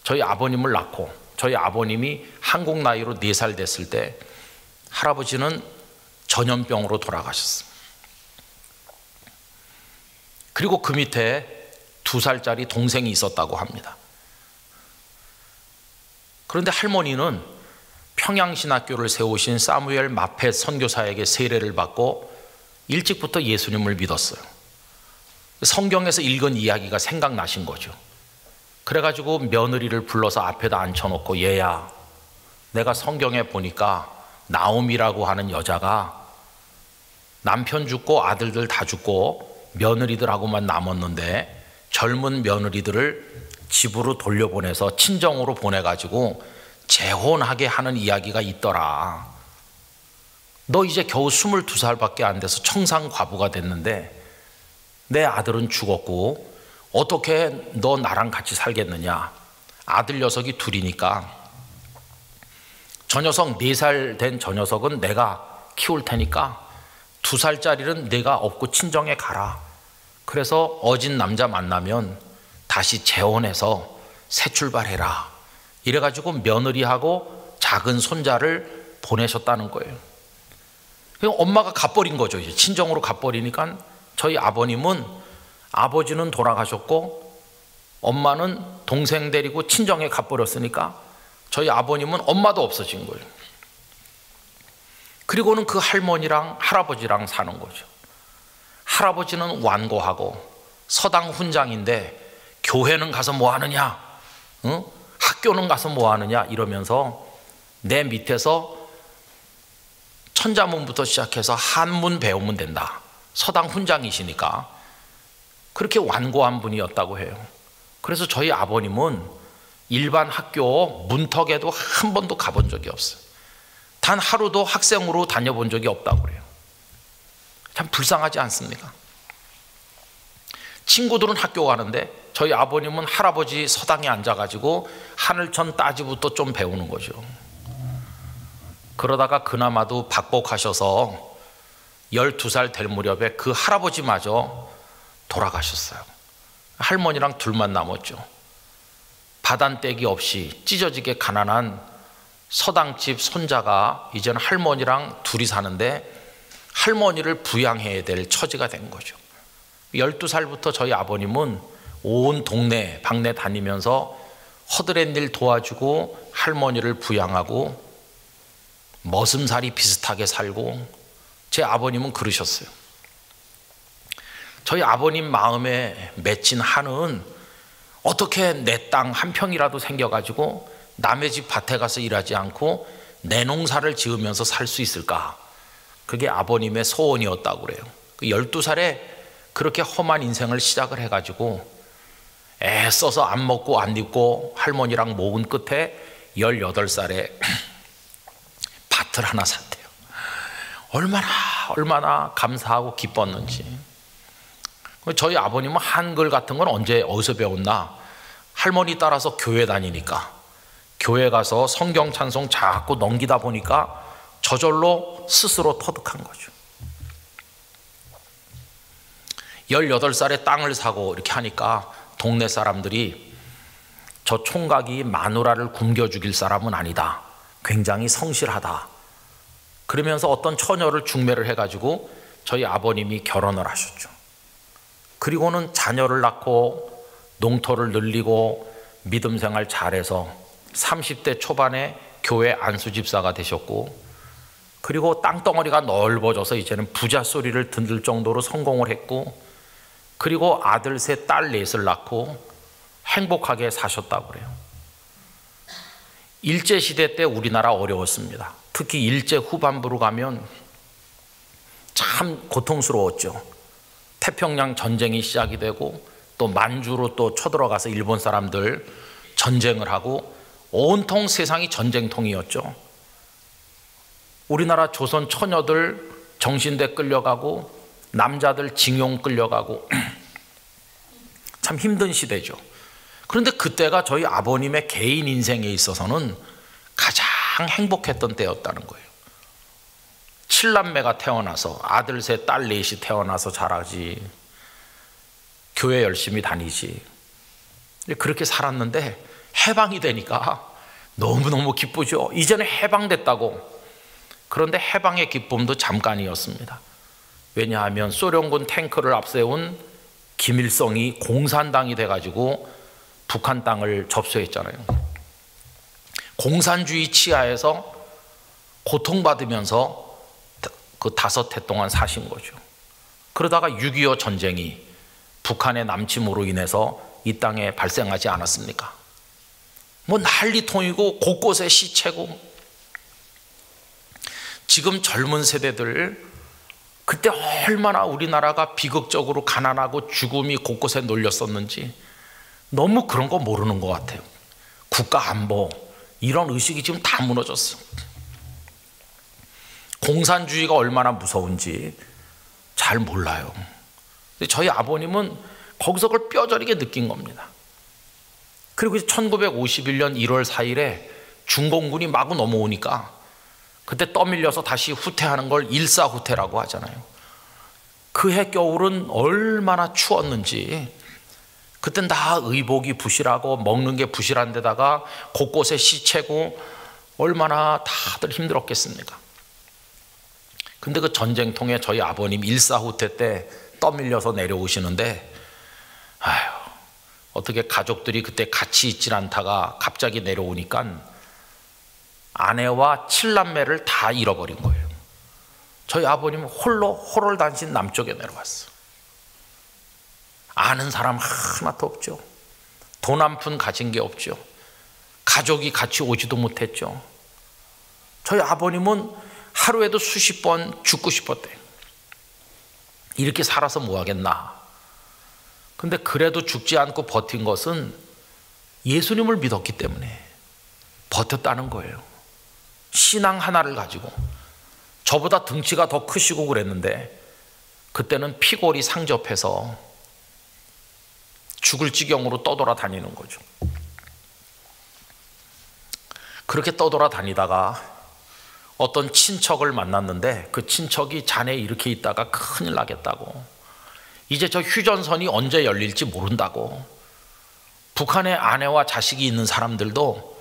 저희 아버님을 낳고, 저희 아버님이 한국 나이로 4살 됐을 때 할아버지는 전염병으로 돌아가셨습니다. 그리고 그 밑에 2살짜리 동생이 있었다고 합니다. 그런데 할머니는 평양신학교를 세우신 사무엘 마펫 선교사에게 세례를 받고 일찍부터 예수님을 믿었어요. 성경에서 읽은 이야기가 생각나신 거죠. 그래가지고 며느리를 불러서 앞에다 앉혀놓고, 얘야, 내가 성경에 보니까 나옴이라고 하는 여자가 남편 죽고 아들들 다 죽고 며느리들하고만 남았는데 젊은 며느리들을 집으로 돌려보내서 친정으로 보내가지고 재혼하게 하는 이야기가 있더라. 너 이제 겨우 22살밖에 안 돼서 청산과부가 됐는데 내 아들은 죽었고 어떻게 너 나랑 같이 살겠느냐. 아들 녀석이 둘이니까 저 녀석 4살 된 저 녀석은 내가 키울 테니까 2살짜리는 내가 업고 친정에 가라. 그래서 어진 남자 만나면 다시 재혼해서 새 출발해라. 이래가지고 며느리하고 작은 손자를 보내셨다는 거예요. 엄마가 가버린 거죠. 이제 친정으로 가버리니까 저희 아버님은, 아버지는 돌아가셨고 엄마는 동생 데리고 친정에 가버렸으니까 저희 아버님은 엄마도 없어진 거예요. 그리고는 그 할머니랑 할아버지랑 사는 거죠. 할아버지는 완고하고 서당 훈장인데 교회는 가서 뭐 하느냐, 응? 학교는 가서 뭐 하느냐 이러면서 내 밑에서 천자문부터 시작해서 한문 배우면 된다. 서당 훈장이시니까 그렇게 완고한 분이었다고 해요. 그래서 저희 아버님은 일반 학교 문턱에도 한 번도 가본 적이 없어요. 단 하루도 학생으로 다녀본 적이 없다고 그래요. 참 불쌍하지 않습니까? 친구들은 학교 가는데 저희 아버님은 할아버지 서당에 앉아가지고 하늘천 따지부터 좀 배우는 거죠. 그러다가 그나마도 박복하셔서 12살 될 무렵에 그 할아버지마저 돌아가셨어요. 할머니랑 둘만 남았죠. 바단떼기 없이 찢어지게 가난한 서당집 손자가 이제는 할머니랑 둘이 사는데 할머니를 부양해야 될 처지가 된 거죠. 12살부터 저희 아버님은 온 동네 방네 다니면서 허드렛 일 도와주고 할머니를 부양하고 머슴살이 비슷하게 살고, 제 아버님은 그러셨어요. 저희 아버님 마음에 맺힌 한은 어떻게 내 땅 한 평이라도 생겨가지고 남의 집 밭에 가서 일하지 않고 내 농사를 지으면서 살 수 있을까? 그게 아버님의 소원이었다고 그래요. 12살에 그렇게 험한 인생을 시작을 해가지고 애써서 안 먹고 안 입고 할머니랑 모은 끝에 18살에 밭을 하나 샀대요. 얼마나 감사하고 기뻤는지. 저희 아버님은 한글 같은 건 어디서 배웠나? 할머니 따라서 교회 다니니까, 교회 가서 성경 찬송 자꾸 넘기다 보니까 저절로 스스로 터득한 거죠. 18살에 땅을 사고 이렇게 하니까 동네 사람들이 저 총각이 마누라를 굶겨 죽일 사람은 아니다, 굉장히 성실하다, 그러면서 어떤 처녀를 중매를 해가지고 저희 아버님이 결혼을 하셨죠. 그리고는 자녀를 낳고 농토를 늘리고 믿음 생활 잘해서 30대 초반에 교회 안수집사가 되셨고, 그리고 땅덩어리가 넓어져서 이제는 부자 소리를 듣을 정도로 성공을 했고, 그리고 아들 셋, 딸 넷을 낳고 행복하게 사셨다고 그래요. 일제시대 때 우리나라 어려웠습니다. 특히 일제 후반부로 가면 참 고통스러웠죠. 태평양 전쟁이 시작이 되고 또 만주로 또 쳐들어가서 일본 사람들 전쟁을 하고 온통 세상이 전쟁통이었죠. 우리나라 조선 처녀들 정신대 끌려가고 남자들 징용 끌려가고 참 힘든 시대죠. 그런데 그때가 저희 아버님의 개인 인생에 있어서는 가장 행복했던 때였다는 거예요. 7남매가 태어나서 아들 셋, 딸 넷이 태어나서 자라지, 교회 열심히 다니지, 그렇게 살았는데 해방이 되니까 너무너무 기쁘죠. 이제는 해방됐다고. 그런데 해방의 기쁨도 잠깐이었습니다. 왜냐하면 소련군 탱크를 앞세운 김일성이 공산당이 돼가지고 북한 땅을 접수했잖아요. 공산주의 치하에서 고통받으면서 그 5해 동안 사신 거죠. 그러다가 6.25 전쟁이 북한의 남침으로 인해서 이 땅에 발생하지 않았습니까? 뭐 난리통이고 곳곳에 시체고. 지금 젊은 세대들, 그때 얼마나 우리나라가 비극적으로 가난하고 죽음이 곳곳에 놀렸었는지 너무 그런 거 모르는 것 같아요. 국가 안보 이런 의식이 지금 다 무너졌어. 공산주의가 얼마나 무서운지 잘 몰라요. 근데 저희 아버님은 거기서 그걸 뼈저리게 느낀 겁니다. 그리고 1951년 1월 4일에 중공군이 마구 넘어오니까 그때 떠밀려서 다시 후퇴하는 걸 일사후퇴라고 하잖아요. 그해 겨울은 얼마나 추웠는지, 그땐 다 의복이 부실하고 먹는 게 부실한 데다가 곳곳에 시체고 얼마나 다들 힘들었겠습니까? 근데 그 전쟁통에 저희 아버님 일사후퇴 때 떠밀려서 내려오시는데, 아휴, 어떻게 가족들이 그때 같이 있질 않다가 갑자기 내려오니까 아내와 7남매를 다 잃어버린 거예요. 저희 아버님은 홀로 호롤단신 남쪽에 내려왔어. 아는 사람 하나도 없죠. 돈 한 푼 가진 게 없죠. 가족이 같이 오지도 못했죠. 저희 아버님은 하루에도 수십 번 죽고 싶었대요. 이렇게 살아서 뭐 하겠나. 근데 그래도 죽지 않고 버틴 것은 예수님을 믿었기 때문에 버텼다는 거예요. 신앙 하나를 가지고. 저보다 등치가 더 크시고 그랬는데 그때는 피골이 상접해서 죽을 지경으로 떠돌아다니는 거죠. 그렇게 떠돌아다니다가 어떤 친척을 만났는데 그 친척이 자네 이렇게 있다가 큰일 나겠다고, 이제 저 휴전선이 언제 열릴지 모른다고, 북한에 아내와 자식이 있는 사람들도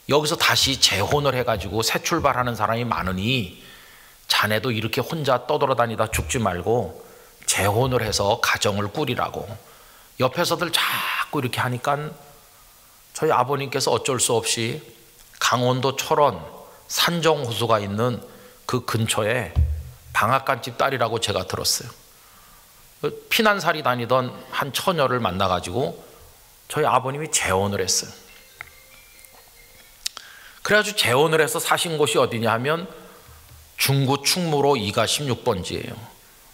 여기서 다시 재혼을 해가지고 새 출발하는 사람이 많으니 자네도 이렇게 혼자 떠돌아다니다 죽지 말고 재혼을 해서 가정을 꾸리라고 옆에서들 자꾸 이렇게 하니까 저희 아버님께서 어쩔 수 없이 강원도 철원 산정호수가 있는 그 근처에 방앗간집 딸이라고 제가 들었어요. 피난살이 다니던 한 처녀를 만나가지고 저희 아버님이 재혼을 했어요. 그래가지고 재혼을 해서 사신 곳이 어디냐 하면 중구 충무로 2가 16번지예요.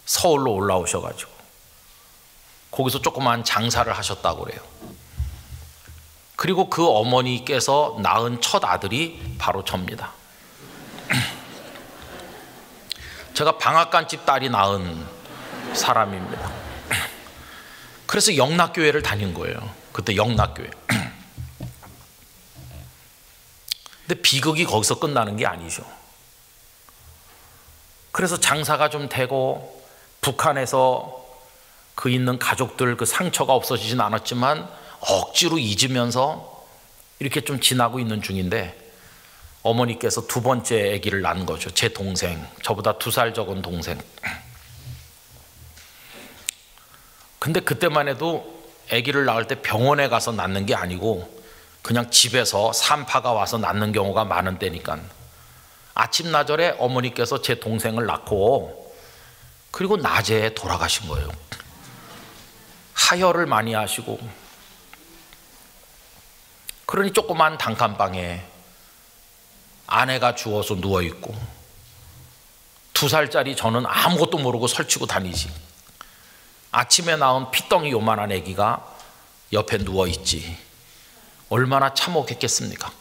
서울로 올라오셔가지고 거기서 조그만 장사를 하셨다고 그래요. 그리고 그 어머니께서 낳은 첫 아들이 바로 접니다. 제가 방앗간집 딸이 낳은 사람입니다. 그래서 영락교회를 다닌 거예요. 그때 영락교회. 근데 비극이 거기서 끝나는 게 아니죠. 그래서 장사가 좀 되고 북한에서 그 있는 가족들 그 상처가 없어지진 않았지만 억지로 잊으면서 이렇게 좀 지나고 있는 중인데 어머니께서 두 번째 아기를 낳은 거죠. 제 동생, 저보다 2살 적은 동생. 근데 그때만 해도 아기를 낳을 때 병원에 가서 낳는 게 아니고 그냥 집에서 산파가 와서 낳는 경우가 많은 때니까 아침나절에 어머니께서 제 동생을 낳고 그리고 낮에 돌아가신 거예요. 하혈을 많이 하시고, 그러니 조그만 단칸방에 아내가 주워서 누워있고 2살짜리 저는 아무것도 모르고 설치고 다니지. 아침에 나온 피덩이 요만한 아기가 옆에 누워있지. 얼마나 참혹했겠습니까?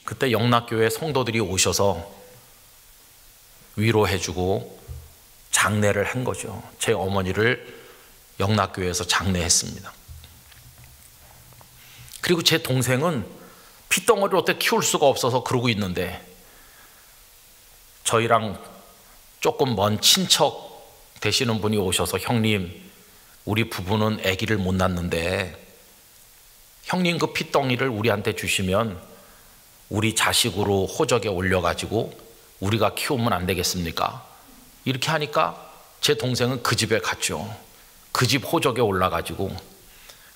그때 영락교회 성도들이 오셔서 위로해주고 장례를 한 거죠. 제 어머니를 영락교회에서 장례했습니다. 그리고 제 동생은 피덩어리를 어떻게 키울 수가 없어서 그러고 있는데 저희랑 조금 먼 친척 되시는 분이 오셔서 형님, 우리 부부는 아기를 못 낳는데 형님 그 피덩이를 우리한테 주시면 우리 자식으로 호적에 올려가지고 우리가 키우면 안 되겠습니까? 이렇게 하니까 제 동생은 그 집에 갔죠. 그 집 호적에 올라가지고.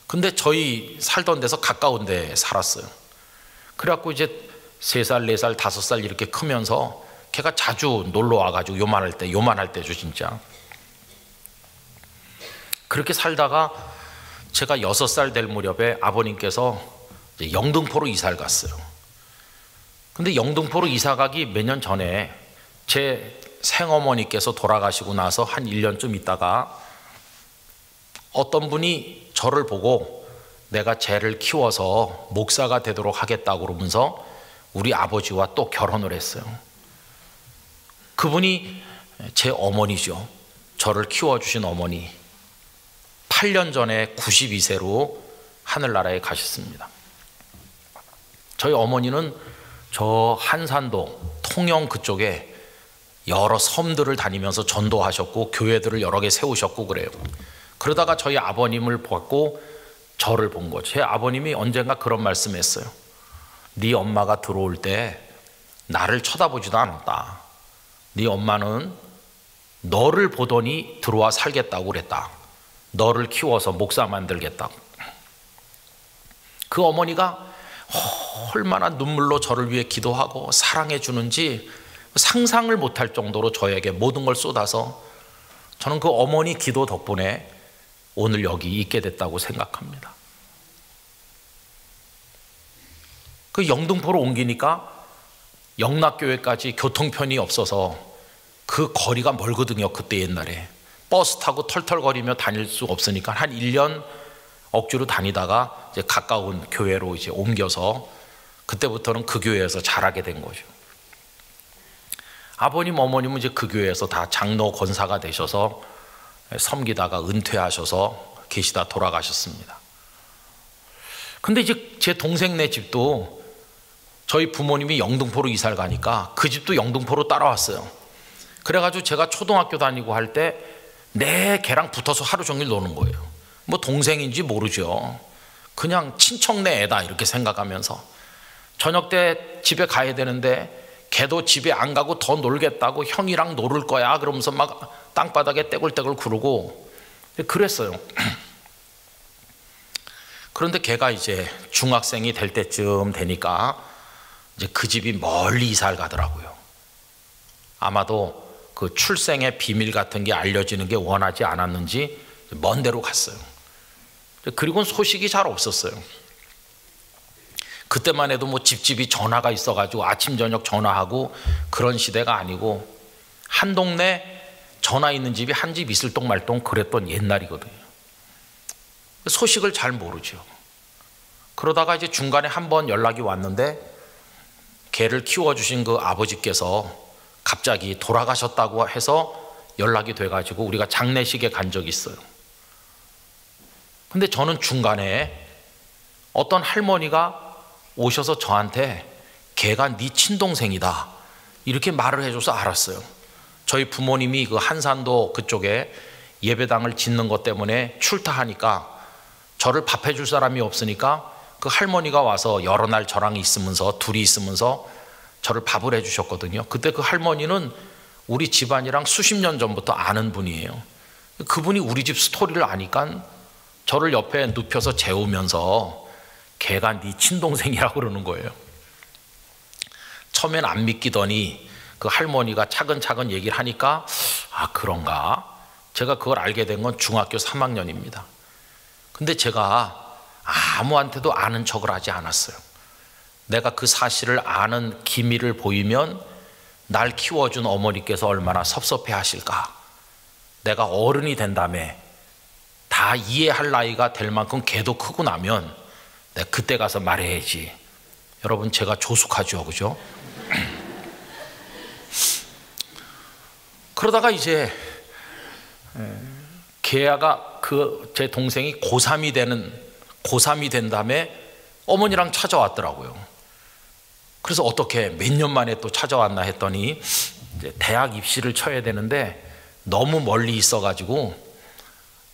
근데 저희 살던 데서 가까운 데 살았어요. 그래갖고 이제 3살, 4살, 5살 이렇게 크면서 걔가 자주 놀러 와가지고 요만할 때죠 진짜. 그렇게 살다가 제가 6살 될 무렵에 아버님께서 이제 영등포로 이사를 갔어요. 근데 영등포로 이사 가기 몇 년 전에 제 생어머니께서 돌아가시고 나서 한 1년쯤 있다가 어떤 분이 저를 보고 내가 쟤를 키워서 목사가 되도록 하겠다고 그러면서 우리 아버지와 또 결혼을 했어요. 그분이 제 어머니죠. 저를 키워주신 어머니. 8년 전에 92세로 하늘나라에 가셨습니다. 저희 어머니는 저 한산도, 통영 그쪽에 여러 섬들을 다니면서 전도하셨고 교회들을 여러 개 세우셨고 그래요. 그러다가 저희 아버님을 봤고 저를 본 거죠. 제 아버님이 언젠가 그런 말씀했어요. 네 엄마가 들어올 때 나를 쳐다보지도 않았다. 네 엄마는 너를 보더니 들어와 살겠다고 그랬다. 너를 키워서 목사 만들겠다. 그 어머니가 얼마나 눈물로 저를 위해 기도하고 사랑해 주는지 상상을 못할 정도로 저에게 모든 걸 쏟아서 저는 그 어머니 기도 덕분에 오늘 여기 있게 됐다고 생각합니다. 그 영등포로 옮기니까 영락교회까지 교통편이 없어서 그 거리가 멀거든요. 그때 옛날에 버스 타고 털털거리며 다닐 수 없으니까 한 1년 억지로 다니다가 이제 가까운 교회로 이제 옮겨서 그때부터는 그 교회에서 자라게 된 거죠. 아버님, 어머님은 이제 그 교회에서 다 장로 권사가 되셔서 섬기다가 은퇴하셔서 계시다 돌아가셨습니다. 근데 이제 제 동생네 집도 저희 부모님이 영등포로 이사를 가니까 그 집도 영등포로 따라왔어요. 그래가지고 제가 초등학교 다니고 할 때 내 걔랑 붙어서 하루 종일 노는 거예요. 뭐 동생인지 모르죠. 그냥 친척네 애다 이렇게 생각하면서 저녁 때 집에 가야 되는데 걔도 집에 안 가고 더 놀겠다고 형이랑 놀을 거야 그러면서 막 땅바닥에 떼굴떼굴 구르고 그랬어요. 그런데 걔가 이제 중학생이 될 때쯤 되니까 이제 그 집이 멀리 이사를 가더라고요. 아마도 그 출생의 비밀 같은 게 알려지는 게 원하지 않았는지 먼 데로 갔어요. 그리고는 소식이 잘 없었어요. 그때만 해도 뭐 집집이 전화가 있어가지고 아침 저녁 전화하고 그런 시대가 아니고 한 동네 전화 있는 집이 한 집 있을 똥 말 똥 그랬던 옛날이거든요. 소식을 잘 모르죠. 그러다가 이제 중간에 한 번 연락이 왔는데 걔를 키워주신 그 아버지께서 갑자기 돌아가셨다고 해서 연락이 돼가지고 우리가 장례식에 간 적이 있어요. 근데 저는 중간에 어떤 할머니가 오셔서 저한테 걔가 네 친동생이다 이렇게 말을 해줘서 알았어요. 저희 부모님이 그 한산도 그쪽에 예배당을 짓는 것 때문에 출타하니까 저를 밥해 줄 사람이 없으니까 그 할머니가 와서 여러 날 저랑 있으면서 둘이 있으면서 저를 밥을 해 주셨거든요. 그때 그 할머니는 우리 집안이랑 수십 년 전부터 아는 분이에요. 그분이 우리 집 스토리를 아니까 저를 옆에 눕혀서 재우면서 걔가 네 친동생이라고 그러는 거예요. 처음엔 안 믿기더니 그 할머니가 차근차근 얘기를 하니까 아 그런가? 제가 그걸 알게 된 건 중학교 3학년입니다. 근데 제가 아무한테도 아는 척을 하지 않았어요. 내가 그 사실을 아는 기미를 보이면 날 키워준 어머니께서 얼마나 섭섭해 하실까. 내가 어른이 된 다음에 다 이해할 나이가 될 만큼 걔도 크고 나면 내가 그때 가서 말해야지. 여러분 제가 조숙하죠, 그죠? 그러다가 이제 걔가 제 동생이 고3이 된 다음에 어머니랑 찾아왔더라고요. 그래서 어떻게 몇 년 만에 또 찾아왔나 했더니 이제 대학 입시를 쳐야 되는데 너무 멀리 있어가지고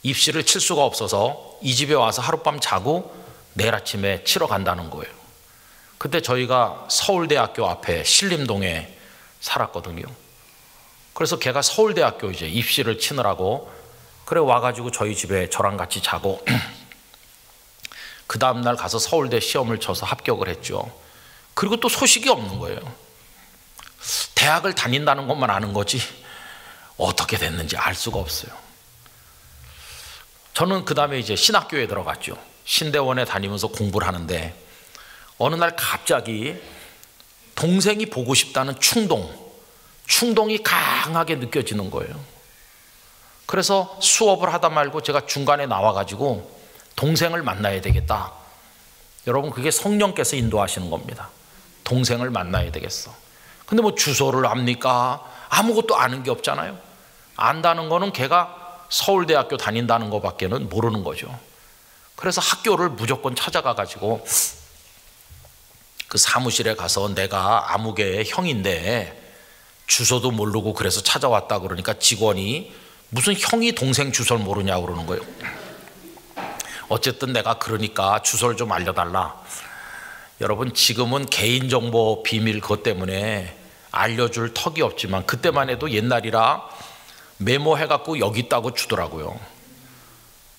입시를 칠 수가 없어서 이 집에 와서 하룻밤 자고 내일 아침에 치러 간다는 거예요. 그때 저희가 서울대학교 앞에 신림동에 살았거든요. 그래서 걔가 서울대학교 이제 입시를 치느라고 그래 와가지고 저희 집에 저랑 같이 자고 그 다음날 가서 서울대 시험을 쳐서 합격을 했죠. 그리고 또 소식이 없는 거예요. 대학을 다닌다는 것만 아는 거지 어떻게 됐는지 알 수가 없어요. 저는 그 다음에 이제 신학교에 들어갔죠. 신대원에 다니면서 공부를 하는데 어느 날 갑자기 동생이 보고 싶다는 충동이 강하게 느껴지는 거예요. 그래서 수업을 하다 말고 제가 중간에 나와가지고 동생을 만나야 되겠다. 여러분 그게 성령께서 인도하시는 겁니다. 동생을 만나야 되겠어. 근데 뭐 주소를 압니까? 아무것도 아는 게 없잖아요. 안다는 거는 걔가 서울대학교 다닌다는 것밖에는 모르는 거죠. 그래서 학교를 무조건 찾아가가지고 그 사무실에 가서 내가 아무개의 형인데 주소도 모르고 그래서 찾아왔다 그러니까 직원이 무슨 형이 동생 주소를 모르냐고 그러는 거예요. 어쨌든 내가 그러니까 주소를 좀 알려달라. 여러분 지금은 개인정보 비밀 그것 때문에 알려줄 턱이 없지만 그때만 해도 옛날이라 메모해갖고 여기 있다고 주더라고요.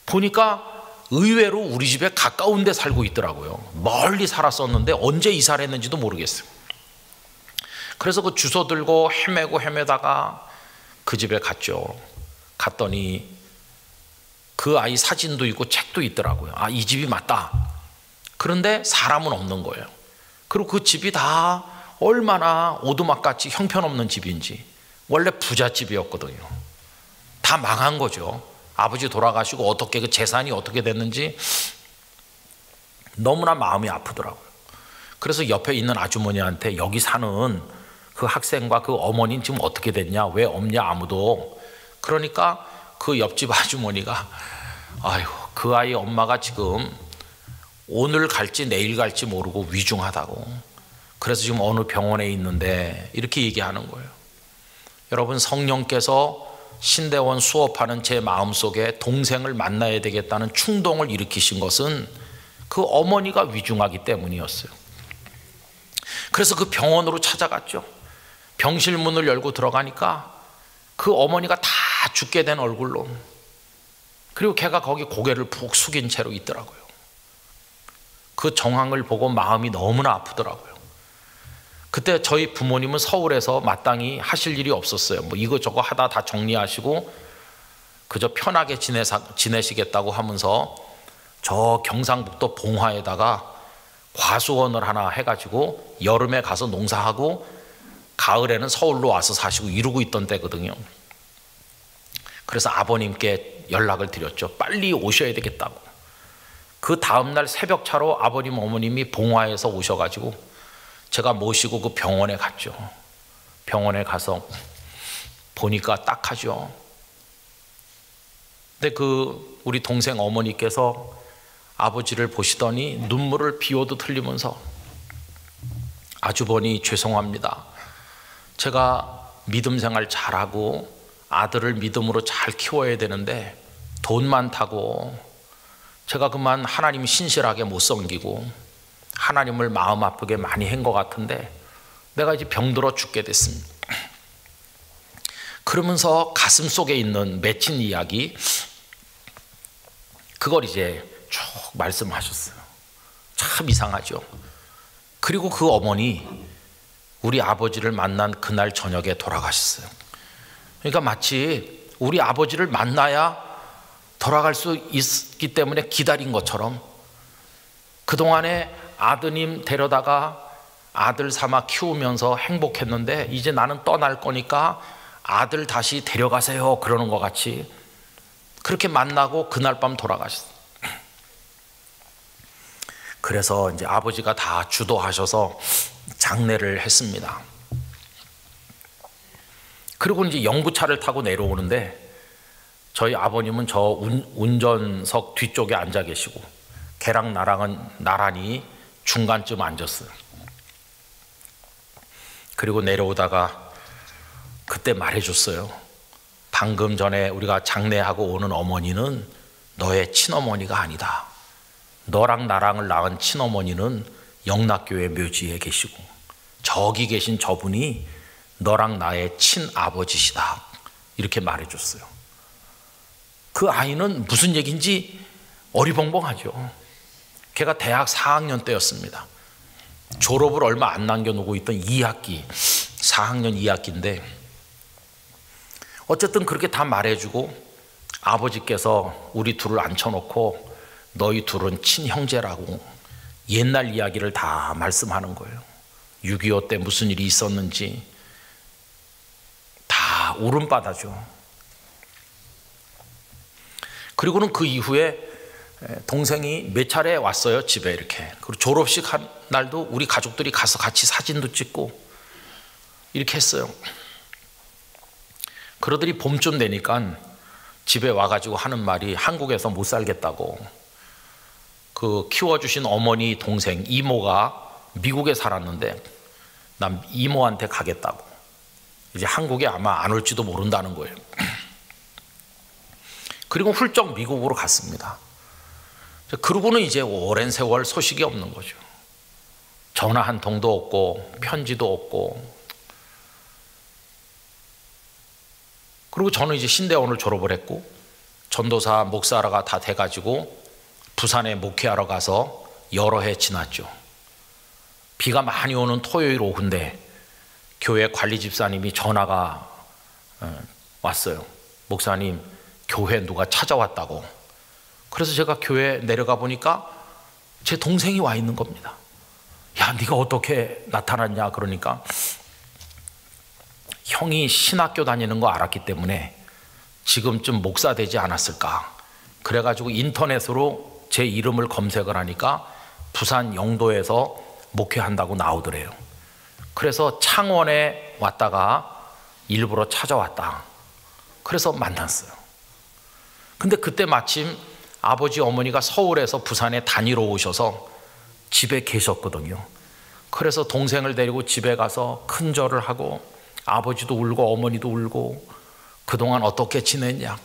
보니까 의외로 우리 집에 가까운 데 살고 있더라고요. 멀리 살았었는데 언제 이사를 했는지도 모르겠어요. 그래서 그 주소 들고 헤매다가 그 집에 갔죠. 갔더니 그 아이 사진도 있고 책도 있더라고요. 아, 이 집이 맞다. 그런데 사람은 없는 거예요. 그리고 그 집이 다 얼마나 오두막같이 형편없는 집인지 원래 부잣집이었거든요. 다 망한 거죠. 아버지 돌아가시고 어떻게 그 재산이 어떻게 됐는지 너무나 마음이 아프더라고요. 그래서 옆에 있는 아주머니한테 여기 사는 그 학생과 그 어머니는 지금 어떻게 됐냐, 왜 없냐 아무도. 그러니까 그 옆집 아주머니가 아유 그 아이 엄마가 지금 오늘 갈지 내일 갈지 모르고 위중하다고, 그래서 지금 어느 병원에 있는데 이렇게 얘기하는 거예요. 여러분 성령께서 신대원 수업하는 제 마음속에 동생을 만나야 되겠다는 충동을 일으키신 것은 그 어머니가 위중하기 때문이었어요. 그래서 그 병원으로 찾아갔죠. 병실 문을 열고 들어가니까 그 어머니가 다 죽게 된 얼굴로, 그리고 걔가 거기 고개를 푹 숙인 채로 있더라고요. 그 정황을 보고 마음이 너무나 아프더라고요. 그때 저희 부모님은 서울에서 마땅히 하실 일이 없었어요. 뭐 이것저것 하다 다 정리하시고 그저 편하게 지내시겠다고 하면서 저 경상북도 봉화에다가 과수원을 하나 해가지고 여름에 가서 농사하고 가을에는 서울로 와서 사시고 이러고 있던 때거든요. 그래서 아버님께 연락을 드렸죠. 빨리 오셔야 되겠다고. 그 다음날 새벽차로 아버님 어머님이 봉화에서 오셔가지고 제가 모시고 그 병원에 갔죠. 병원에 가서 보니까 딱하죠. 근데 우리 동생 어머니께서 아버지를 보시더니 눈물을 비워도 흘리면서 아주버니 죄송합니다. 제가 믿음 생활 잘하고 아들을 믿음으로 잘 키워야 되는데 돈 많다고 제가 그만 하나님 신실하게 못 섬기고 하나님을 마음 아프게 많이 한 것 같은데 내가 이제 병들어 죽게 됐습니다. 그러면서 가슴 속에 있는 맺힌 이야기 그걸 이제 쭉 말씀하셨어요. 참 이상하죠. 그리고 그 어머니 우리 아버지를 만난 그날 저녁에 돌아가셨어요. 그러니까 마치 우리 아버지를 만나야 돌아갈 수 있기 때문에 기다린 것처럼 그동안에 아드님 데려다가 아들 삼아 키우면서 행복했는데 이제 나는 떠날 거니까 아들 다시 데려가세요 그러는 것 같이 그렇게 만나고 그날 밤 돌아가셨어요. 그래서 이제 아버지가 다 주도하셔서 장례를 했습니다. 그리고 이제 영부차를 타고 내려오는데 저희 아버님은 저 운전석 뒤쪽에 앉아 계시고 걔랑 나랑은 나란히 중간쯤 앉았어요. 그리고 내려오다가 그때 말해줬어요. 방금 전에 우리가 장례하고 오는 어머니는 너의 친어머니가 아니다. 너랑 나랑을 낳은 친어머니는 영락교회 묘지에 계시고 저기 계신 저분이 너랑 나의 친아버지시다. 이렇게 말해줬어요. 그 아이는 무슨 얘기인지 어리벙벙하죠. 걔가 대학 4학년 때였습니다. 졸업을 얼마 안 남겨놓고 있던 2학기 4학년 2학기인데 어쨌든 그렇게 다 말해주고 아버지께서 우리 둘을 앉혀놓고 너희 둘은 친형제라고 옛날 이야기를 다 말씀하는 거예요. 6.25 때 무슨 일이 있었는지 다 울음바다죠. 그리고는 그 이후에 동생이 몇 차례 왔어요. 집에 이렇게. 그리고 졸업식 한 날도 우리 가족들이 가서 같이 사진도 찍고 이렇게 했어요. 그러더니 봄쯤 되니까 집에 와가지고 하는 말이 한국에서 못 살겠다고. 그 키워주신 어머니 동생 이모가 미국에 살았는데 난 이모한테 가겠다고. 이제 한국에 아마 안 올지도 모른다는 거예요. 그리고 훌쩍 미국으로 갔습니다. 그러고는 이제 오랜 세월 소식이 없는 거죠. 전화 한 통도 없고 편지도 없고. 그리고 저는 이제 신대원을 졸업을 했고 전도사 목사가 다 돼가지고 부산에 목회하러 가서 여러 해 지났죠. 비가 많이 오는 토요일 오후인데 교회 관리 집사님이 전화가 왔어요. 목사님 교회 누가 찾아왔다고. 그래서 제가 교회 내려가 보니까 제 동생이 와 있는 겁니다. 야, 네가 어떻게 나타났냐 그러니까 형이 신학교 다니는 거 알았기 때문에 지금쯤 목사 되지 않았을까. 그래가지고 인터넷으로 제 이름을 검색을 하니까 부산 영도에서 목회한다고 나오더래요. 그래서 창원에 왔다가 일부러 찾아왔다. 그래서 만났어요. 근데 그때 마침 아버지 어머니가 서울에서 부산에 다니러 오셔서 집에 계셨거든요. 그래서 동생을 데리고 집에 가서 큰절을 하고 아버지도 울고 어머니도 울고 그동안 어떻게 지냈냐.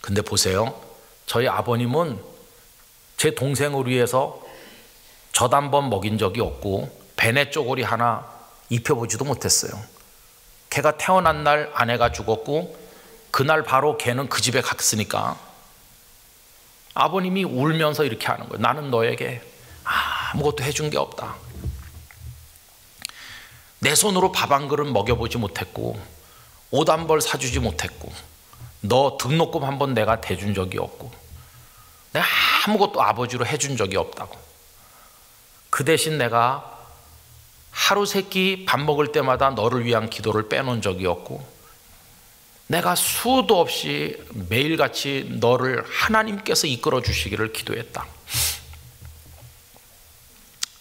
근데 보세요. 저희 아버님은 제 동생을 위해서 젖 한 번 먹인 적이 없고 베네 쪼고리 하나 입혀보지도 못했어요. 걔가 태어난 날 아내가 죽었고 그날 바로 걔는 그 집에 갔으니까 아버님이 울면서 이렇게 하는 거예요. 나는 너에게 아무것도 해준 게 없다. 내 손으로 밥 한 그릇 먹여보지 못했고 옷 한 벌 사주지 못했고 너 등록금 한 번 내가 대준 적이 없고 내가 아무것도 아버지로 해준 적이 없다고. 그 대신 내가 하루 세끼 밥 먹을 때마다 너를 위한 기도를 빼놓은 적이 없고 내가 수도 없이 매일같이 너를 하나님께서 이끌어 주시기를 기도했다.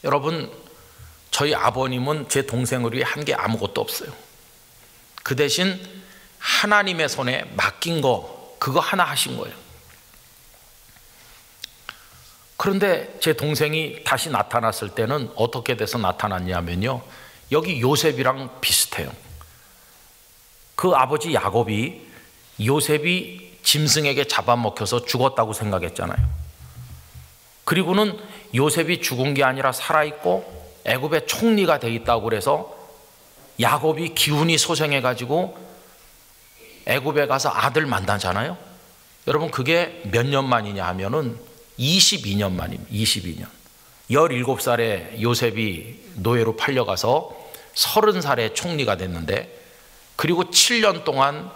여러분, 저희 아버님은 제 동생을 위해 한 게 아무것도 없어요. 그 대신 하나님의 손에 맡긴 거, 그거 하나 하신 거예요. 그런데 제 동생이 다시 나타났을 때는 어떻게 돼서 나타났냐면요, 여기 요셉이랑 비슷해요. 그 아버지 야곱이 요셉이 짐승에게 잡아먹혀서 죽었다고 생각했잖아요. 그리고는 요셉이 죽은 게 아니라 살아있고 애굽의 총리가 돼 있다고 그래서 야곱이 기운이 솟아가지고 애굽에 가서 아들 만나잖아요. 여러분, 그게 몇 년 만이냐 하면은 22년 만입니다. 22년. 17살에 요셉이 노예로 팔려가서 30살에 총리가 됐는데, 그리고 7년 동안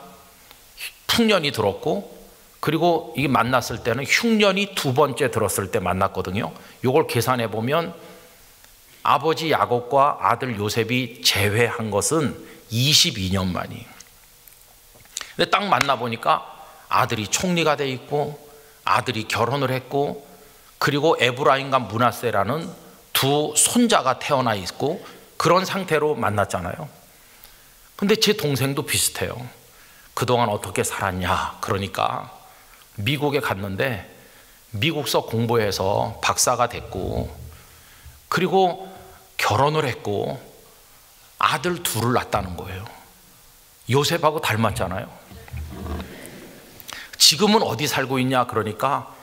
풍년이 들었고, 그리고 이게 만났을 때는 흉년이 두 번째 들었을 때 만났거든요. 이걸 계산해 보면 아버지 야곱과 아들 요셉이 재회한 것은 22년 만이에요. 근데 딱 만나보니까 아들이 총리가 돼 있고 아들이 결혼을 했고, 그리고 에브라임과 므낫세라는 두 손자가 태어나 있고, 그런 상태로 만났잖아요. 근데 제 동생도 비슷해요. 그동안 어떻게 살았냐, 그러니까 미국에 갔는데 미국서 공부해서 박사가 됐고, 그리고 결혼을 했고 아들 둘을 낳았다는 거예요. 요셉하고 닮았잖아요. 지금은 어디 살고 있냐 그러니까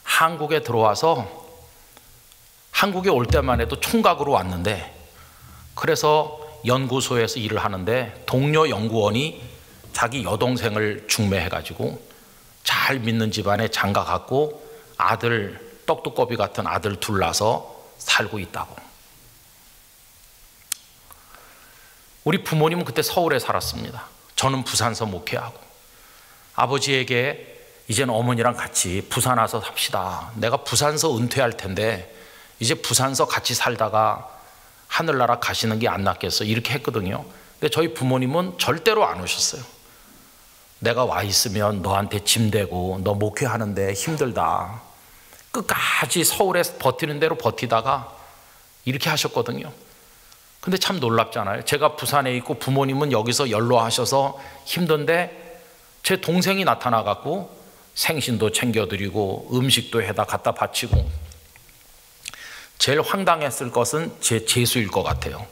한국에 들어와서, 한국에 올 때만 해도 총각으로 왔는데, 그래서 연구소에서 일을 하는데 동료 연구원이 자기 여동생을 중매해가지고 잘 믿는 집안에 장가 갖고 아들, 떡두꺼비 같은 아들 둘 낳아서 살고 있다고. 우리 부모님은 그때 서울에 살았습니다. 저는 부산서 목회하고, 아버지에게 이제는 어머니랑 같이 부산 와서 삽시다. 내가 부산서 은퇴할 텐데 이제 부산서 같이 살다가 하늘나라 가시는 게 안 낫겠어, 이렇게 했거든요. 근데 저희 부모님은 절대로 안 오셨어요. 내가 와 있으면 너한테 짐 되고 너 목회하는데 힘들다. 끝까지 서울에 버티는 대로 버티다가 이렇게 하셨거든요. 근데 참 놀랍잖아요. 제가 부산에 있고 부모님은 여기서 연로하셔서 힘든데 제 동생이 나타나 갖고 생신도 챙겨드리고 음식도 해다 갖다 바치고. 제일 황당했을 것은 제 재수일 것 같아요.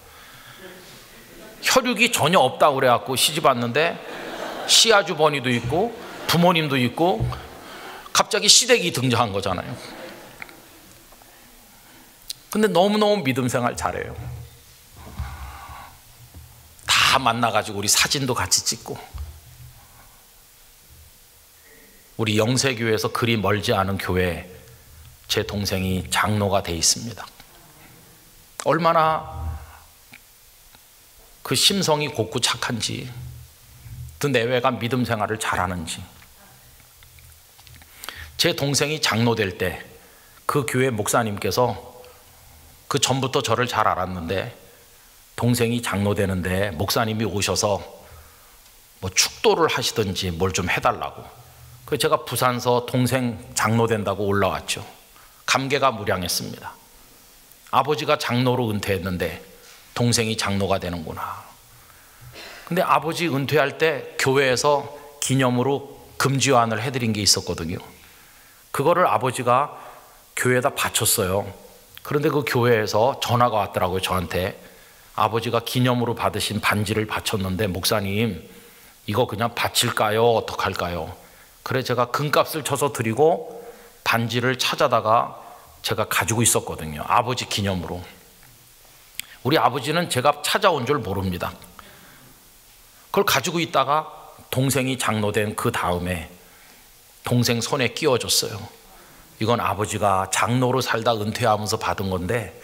혈육이 전혀 없다고 그래갖고 시집 왔는데 시아주버니도 있고 부모님도 있고 갑자기 시댁이 등장한 거잖아요. 근데 너무너무 믿음 생활 잘해요. 다 만나가지고 우리 사진도 같이 찍고. 우리 영세교회에서 그리 멀지 않은 교회에 제 동생이 장로가 돼 있습니다. 얼마나 그 심성이 곱고 착한지, 그 내외가 믿음 생활을 잘하는지. 제 동생이 장로 될 때 그 교회 목사님께서, 그 전부터 저를 잘 알았는데 동생이 장로 되는데 목사님이 오셔서 뭐 축도를 하시든지 뭘 좀 해달라고. 그래서 제가 부산서 동생 장로 된다고 올라왔죠. 감개가 무량했습니다. 아버지가 장로로 은퇴했는데 동생이 장로가 되는구나. 근데 아버지 은퇴할 때 교회에서 기념으로 금지환을 해드린 게 있었거든요. 그거를 아버지가 교회에다 바쳤어요. 그런데 그 교회에서 전화가 왔더라고요, 저한테. 아버지가 기념으로 받으신 반지를 바쳤는데 목사님, 이거 그냥 바칠까요? 어떡할까요? 그래 제가 금값을 쳐서 드리고 반지를 찾아다가 제가 가지고 있었거든요. 아버지 기념으로. 우리 아버지는 제가 찾아온 줄 모릅니다. 그걸 가지고 있다가 동생이 장로된 그 다음에 동생 손에 끼워줬어요. 이건 아버지가 장로로 살다 은퇴하면서 받은 건데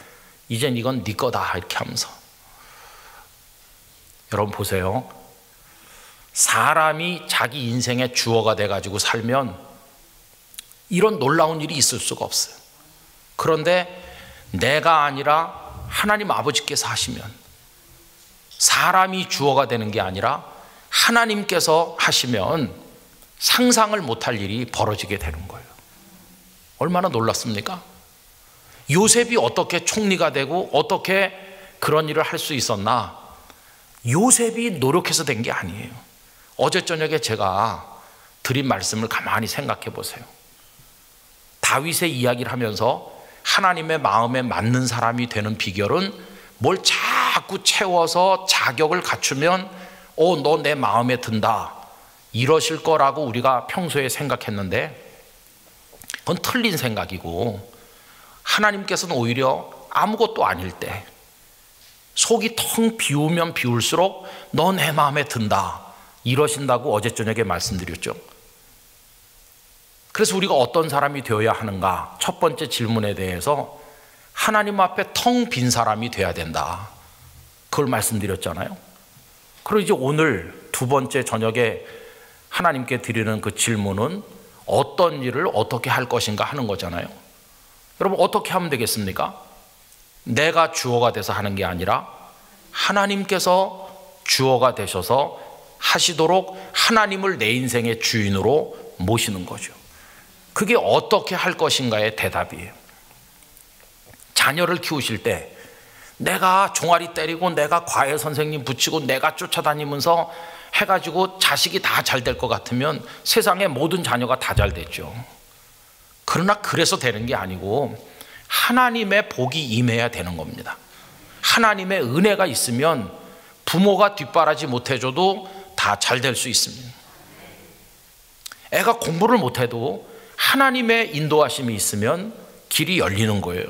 이젠 이건 네 거다, 이렇게 하면서. 여러분 보세요. 사람이 자기 인생의 주어가 돼가지고 살면 이런 놀라운 일이 있을 수가 없어요. 그런데 내가 아니라 하나님 아버지께서 하시면, 사람이 주어가 되는 게 아니라 하나님께서 하시면 상상을 못할 일이 벌어지게 되는 거예요. 얼마나 놀랐습니까? 요셉이 어떻게 총리가 되고 어떻게 그런 일을 할 수 있었나? 요셉이 노력해서 된 게 아니에요. 어제 저녁에 제가 드린 말씀을 가만히 생각해 보세요. 다윗의 이야기를 하면서 하나님의 마음에 맞는 사람이 되는 비결은 뭘 자꾸 채워서 자격을 갖추면 너 내 마음에 든다 이러실 거라고 우리가 평소에 생각했는데 그건 틀린 생각이고, 하나님께서는 오히려 아무것도 아닐 때 속이 텅 비우면 비울수록 너 내 마음에 든다 이러신다고 어제 저녁에 말씀드렸죠. 그래서 우리가 어떤 사람이 되어야 하는가? 첫 번째 질문에 대해서 하나님 앞에 텅 빈 사람이 되어야 된다, 그걸 말씀드렸잖아요. 그리고 이제 오늘 두 번째 저녁에 하나님께 드리는 그 질문은 어떤 일을 어떻게 할 것인가 하는 거잖아요. 여러분, 어떻게 하면 되겠습니까? 내가 주어가 돼서 하는 게 아니라 하나님께서 주어가 되셔서 하시도록 하나님을 내 인생의 주인으로 모시는 거죠. 그게 어떻게 할 것인가의 대답이에요. 자녀를 키우실 때 내가 종아리 때리고 내가 과외 선생님 붙이고 내가 쫓아다니면서 해가지고 자식이 다 잘 될 것 같으면 세상의 모든 자녀가 다 잘 됐죠. 그러나 그래서 되는 게 아니고 하나님의 복이 임해야 되는 겁니다. 하나님의 은혜가 있으면 부모가 뒷바라지 못해줘도 다 잘 될 수 있습니다. 애가 공부를 못해도 하나님의 인도하심이 있으면 길이 열리는 거예요.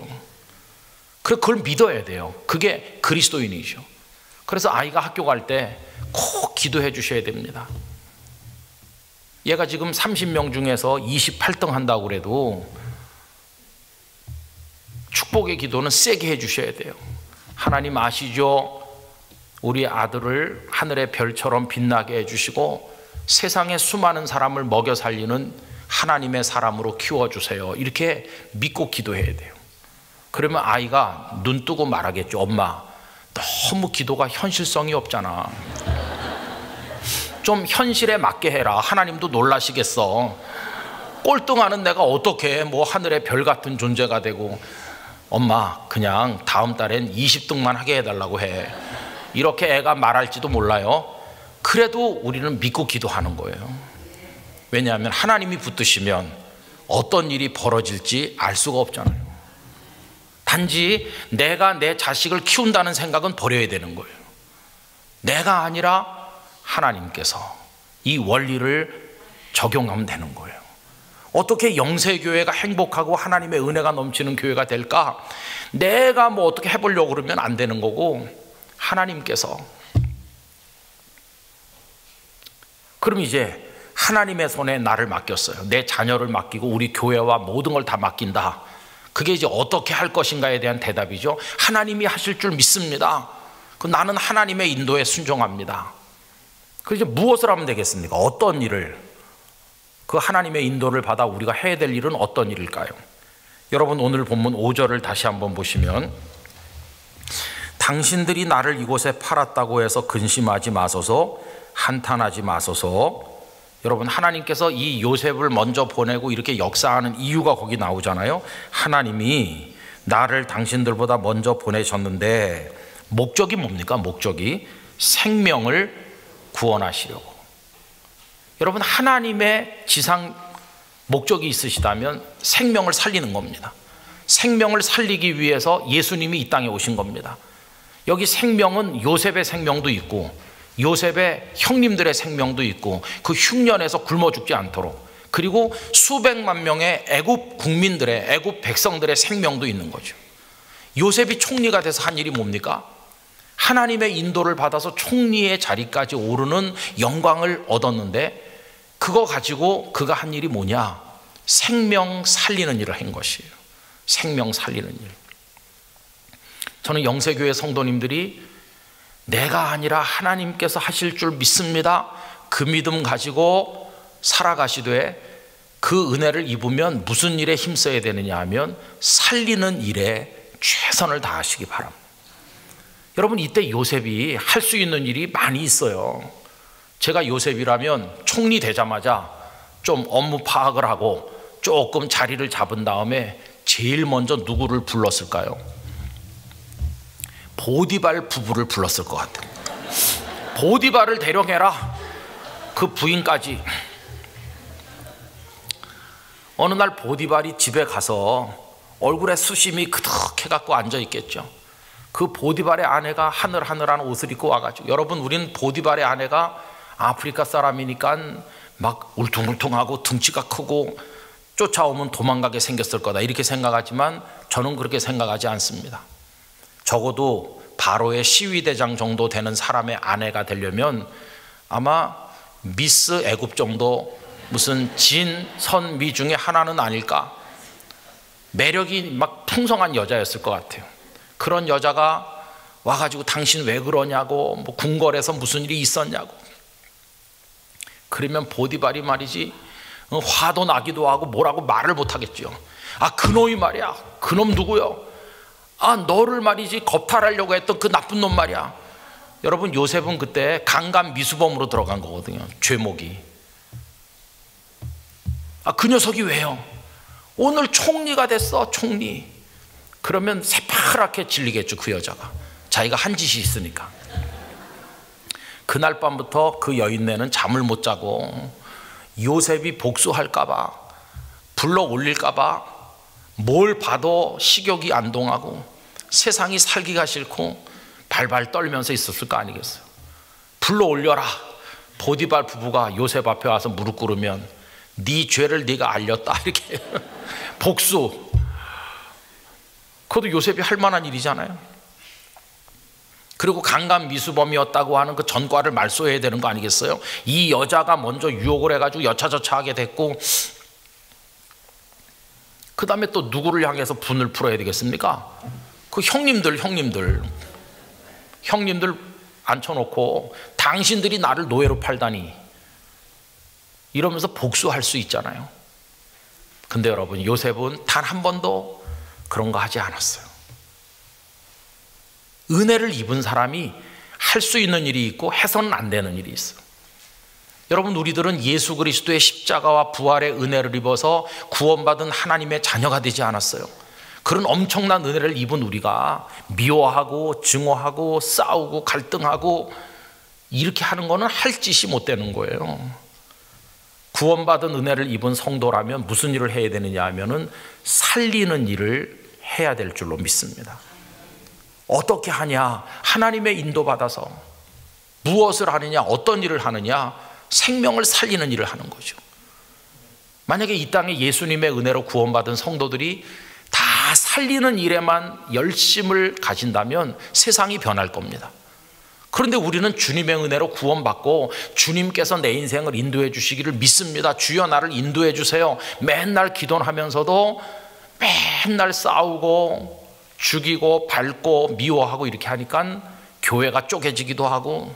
그걸 믿어야 돼요. 그게 그리스도인이죠. 그래서 아이가 학교 갈 때 꼭 기도해 주셔야 됩니다. 얘가 지금 30명 중에서 28등 한다고 그래도 축복의 기도는 세게 해 주셔야 돼요. 하나님 아시죠? 우리 아들을 하늘의 별처럼 빛나게 해주시고 세상의 수많은 사람을 먹여 살리는 하나님의 사람으로 키워주세요. 이렇게 믿고 기도해야 돼요. 그러면 아이가 눈 뜨고 말하겠죠. 엄마, 너무 기도가 현실성이 없잖아. 좀 현실에 맞게 해라. 하나님도 놀라시겠어. 꼴등하는 내가 어떻게 뭐 하늘의 별 같은 존재가 되고, 엄마 그냥 다음 달엔 20등만 하게 해달라고 해. 이렇게 애가 말할지도 몰라요. 그래도 우리는 믿고 기도하는 거예요. 왜냐하면 하나님이 붙드시면 어떤 일이 벌어질지 알 수가 없잖아요. 단지 내가 내 자식을 키운다는 생각은 버려야 되는 거예요. 내가 아니라 하나님께서 이 원리를 적용하면 되는 거예요. 어떻게 영세교회가 행복하고 하나님의 은혜가 넘치는 교회가 될까? 내가 뭐 어떻게 해보려고 그러면 안 되는 거고, 하나님께서. 그럼 이제 하나님의 손에 나를 맡겼어요. 내 자녀를 맡기고 우리 교회와 모든 걸 다 맡긴다. 그게 이제 어떻게 할 것인가에 대한 대답이죠. 하나님이 하실 줄 믿습니다. 나는 하나님의 인도에 순종합니다. 그래서 무엇을 하면 되겠습니까? 어떤 일을, 그 하나님의 인도를 받아 우리가 해야 될 일은 어떤 일일까요? 여러분, 오늘 본문 5절을 다시 한번 보시면, 당신들이 나를 이곳에 팔았다고 해서 근심하지 마소서, 한탄하지 마소서. 여러분, 하나님께서 이 요셉을 먼저 보내고 이렇게 역사하는 이유가 거기 나오잖아요. 하나님이 나를 당신들보다 먼저 보내셨는데 목적이 뭡니까? 목적이 생명을 구원하시려고. 여러분, 하나님의 지상 목적이 있으시다면 생명을 살리는 겁니다. 생명을 살리기 위해서 예수님이 이 땅에 오신 겁니다. 여기 생명은 요셉의 생명도 있고 요셉의 형님들의 생명도 있고 그 흉년에서 굶어 죽지 않도록, 그리고 수백만 명의 애굽 국민들의, 애굽 백성들의 생명도 있는 거죠. 요셉이 총리가 돼서 한 일이 뭡니까? 하나님의 인도를 받아서 총리의 자리까지 오르는 영광을 얻었는데, 그거 가지고 그가 한 일이 뭐냐? 생명 살리는 일을 한 것이에요. 생명 살리는 일. 저는 영세교회 성도님들이 내가 아니라 하나님께서 하실 줄 믿습니다, 그 믿음 가지고 살아가시되, 그 은혜를 입으면 무슨 일에 힘써야 되느냐 하면 살리는 일에 최선을 다하시기 바랍니다. 여러분, 이때 요셉이 할 수 있는 일이 많이 있어요. 제가 요셉이라면 총리 되자마자 좀 업무 파악을 하고 조금 자리를 잡은 다음에 제일 먼저 누구를 불렀을까요? 보디발 부부를 불렀을 것 같아요. 보디발을 대령해라, 그 부인까지. 어느 날 보디발이 집에 가서 얼굴에 수심이 그득해갖고 앉아있겠죠. 그 보디발의 아내가 하늘하늘한 옷을 입고 와가지고, 여러분, 우리는 보디발의 아내가 아프리카 사람이니까 막 울퉁불퉁하고 등치가 크고 쫓아오면 도망가게 생겼을 거다 이렇게 생각하지만, 저는 그렇게 생각하지 않습니다. 적어도 바로의 시위대장 정도 되는 사람의 아내가 되려면 아마 미스 애굽 정도, 무슨 진, 선, 미 중에 하나는 아닐까. 매력이 막 풍성한 여자였을 것 같아요. 그런 여자가 와가지고 당신 왜 그러냐고, 뭐 궁궐에서 무슨 일이 있었냐고. 그러면 보디발이 말이지, 화도 나기도 하고 뭐라고 말을 못하겠죠. 아, 그놈이 말이야. 그놈 누구요? 아, 너를 말이지 겁탈하려고 했던 그 나쁜 놈 말이야. 여러분, 요셉은 그때 강간 미수범으로 들어간 거거든요. 죄목이. 아, 그 녀석이 왜요? 오늘 총리가 됐어, 총리. 그러면 새파랗게 질리겠죠, 그 여자가. 자기가 한 짓이 있으니까. 그날 밤부터 그 여인네는 잠을 못 자고, 요셉이 복수할까봐, 불러 올릴까봐 뭘 봐도 식욕이 안 동하고 세상이 살기가 싫고 발발 떨면서 있었을 거 아니겠어요. 불러 올려라. 보디발 부부가 요셉 앞에 와서 무릎 꿇으면 네 죄를 네가 알렸다, 이렇게. 복수. 그것도 요셉이 할 만한 일이잖아요. 그리고 강간 미수범이었다고 하는 그 전과를 말소해야 되는 거 아니겠어요? 이 여자가 먼저 유혹을 해가지고 여차저차 하게 됐고, 그 다음에 또 누구를 향해서 분을 풀어야 되겠습니까? 그 형님들 앉혀놓고 당신들이 나를 노예로 팔다니, 이러면서 복수할 수 있잖아요. 근데 여러분, 요셉은 단 한 번도 그런 거 하지 않았어요. 은혜를 입은 사람이 할 수 있는 일이 있고 해서는 안 되는 일이 있어요. 여러분, 우리들은 예수 그리스도의 십자가와 부활의 은혜를 입어서 구원받은 하나님의 자녀가 되지 않았어요. 그런 엄청난 은혜를 입은 우리가 미워하고 증오하고 싸우고 갈등하고 이렇게 하는 거는 할 짓이 못 되는 거예요. 구원받은 은혜를 입은 성도라면 무슨 일을 해야 되느냐 하면은 살리는 일을 해야 될 줄로 믿습니다. 어떻게 하냐? 하나님의 인도받아서. 무엇을 하느냐? 어떤 일을 하느냐? 생명을 살리는 일을 하는 거죠. 만약에 이 땅에 예수님의 은혜로 구원받은 성도들이 다 살리는 일에만 열심을 가진다면 세상이 변할 겁니다. 그런데 우리는 주님의 은혜로 구원받고 주님께서 내 인생을 인도해 주시기를 믿습니다. 주여 나를 인도해 주세요. 맨날 기도하면서도 맨날 싸우고 죽이고 밟고 미워하고 이렇게 하니까 교회가 쪼개지기도 하고,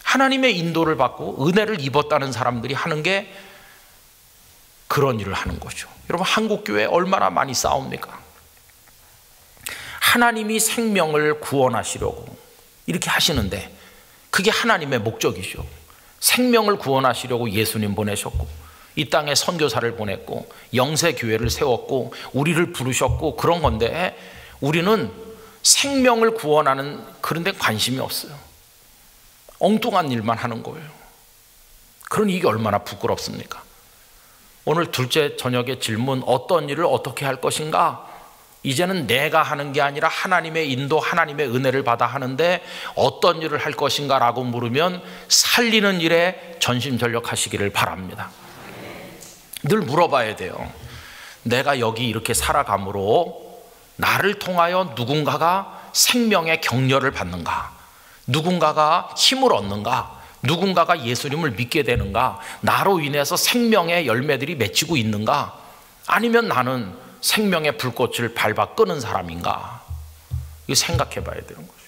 하나님의 인도를 받고 은혜를 입었다는 사람들이 하는 게 그런 일을 하는 거죠. 여러분, 한국교회 얼마나 많이 싸웁니까? 하나님이 생명을 구원하시려고 이렇게 하시는데 그게 하나님의 목적이죠. 생명을 구원하시려고 예수님 보내셨고, 이 땅에 선교사를 보냈고, 영세교회를 세웠고, 우리를 부르셨고, 그런 건데 우리는 생명을 구원하는 그런 데 관심이 없어요. 엉뚱한 일만 하는 거예요. 그러니 이게 얼마나 부끄럽습니까? 오늘 둘째 저녁의 질문, 어떤 일을 어떻게 할 것인가? 이제는 내가 하는 게 아니라 하나님의 인도, 하나님의 은혜를 받아 하는데 어떤 일을 할 것인가 라고 물으면 살리는 일에 전심전력하시기를 바랍니다. 늘 물어봐야 돼요. 내가 여기 이렇게 살아감으로 나를 통하여 누군가가 생명의 격려를 받는가? 누군가가 힘을 얻는가? 누군가가 예수님을 믿게 되는가? 나로 인해서 생명의 열매들이 맺히고 있는가? 아니면 나는 생명의 불꽃을 밟아 끄는 사람인가? 이거 생각해 봐야 되는 거죠.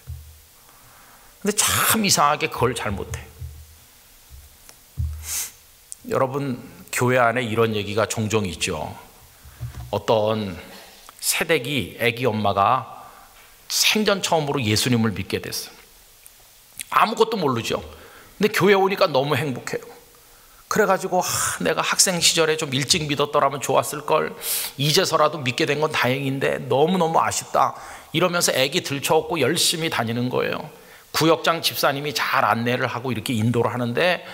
근데 참 이상하게 그걸 잘 못해요. 여러분, 교회 안에 이런 얘기가 종종 있죠. 어떤 새댁이, 아기 엄마가 생전 처음으로 예수님을 믿게 됐어요. 아무것도 모르죠. 근데 교회 오니까 너무 행복해요. 그래가지고 내가 학생 시절에 좀 일찍 믿었더라면 좋았을걸, 이제서라도 믿게 된 건 다행인데 너무너무 아쉽다, 이러면서 애기 들쳐업고 열심히 다니는 거예요. 구역장 집사님이 잘 안내를 하고 이렇게 인도를 하는데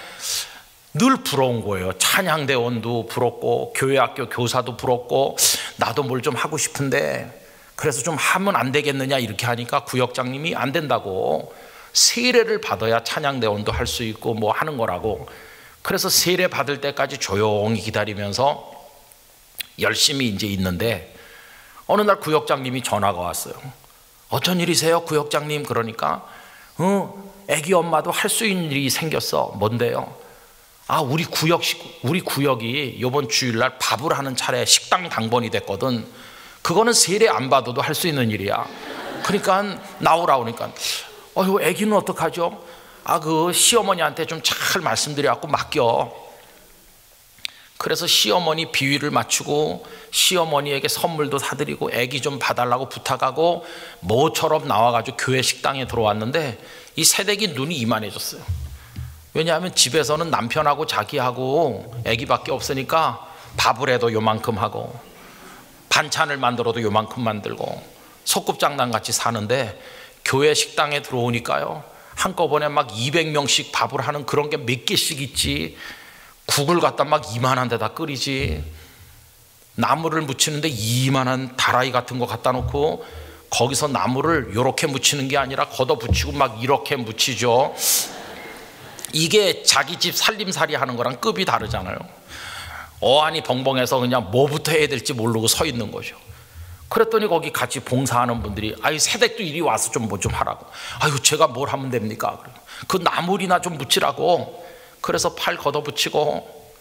늘 부러운 거예요. 찬양대원도 부럽고 교회 학교 교사도 부럽고 나도 뭘 좀 하고 싶은데 그래서 좀 하면 안 되겠느냐 이렇게 하니까 구역장님이 안 된다고, 세례를 받아야 찬양대원도 할 수 있고 뭐 하는 거라고. 그래서 세례 받을 때까지 조용히 기다리면서 열심히 이제 있는데 어느 날 구역장님이 전화가 왔어요. 어쩐 일이세요 구역장님? 그러니까 애기 엄마도 할 수 있는 일이 생겼어. 뭔데요? 아, 우리 구역이 이번 주일날 밥을 하는 차례 식당 당번이 됐거든. 그거는 세례 안 받아도 할 수 있는 일이야. 그러니까 나오라 그러니까 이거 애기는 어떡하죠? 아, 그 시어머니한테 좀 잘 말씀드려갖고 맡겨. 그래서 시어머니 비위를 맞추고 시어머니에게 선물도 사드리고 애기 좀 봐달라고 부탁하고 모처럼 나와가지고 교회 식당에 들어왔는데 이 새댁이 눈이 이만해졌어요. 왜냐하면 집에서는 남편하고 자기하고 애기밖에 없으니까 밥을 해도 요만큼 하고 반찬을 만들어도 요만큼 만들고 소꿉장난 같이 사는데 교회 식당에 들어오니까요, 한꺼번에 막 200명씩 밥을 하는 그런 게 몇 개씩 있지. 국을 갖다 막 이만한 데다 끓이지. 나물을 무치는데 이만한 다라이 같은 거 갖다 놓고 거기서 나물을 이렇게 무치는 게 아니라 걷어 붙이고 막 이렇게 무치죠. 이게 자기 집 살림살이 하는 거랑 급이 다르잖아요. 어안이 벙벙해서 그냥 뭐부터 해야 될지 모르고 서 있는 거죠. 그랬더니 거기 같이 봉사하는 분들이 아이 새댁도 이리 와서 좀 뭐 좀 하라고. 아유, 제가 뭘 하면 됩니까? 그 나물이나 좀 무치라고. 그래서 팔 걷어붙이고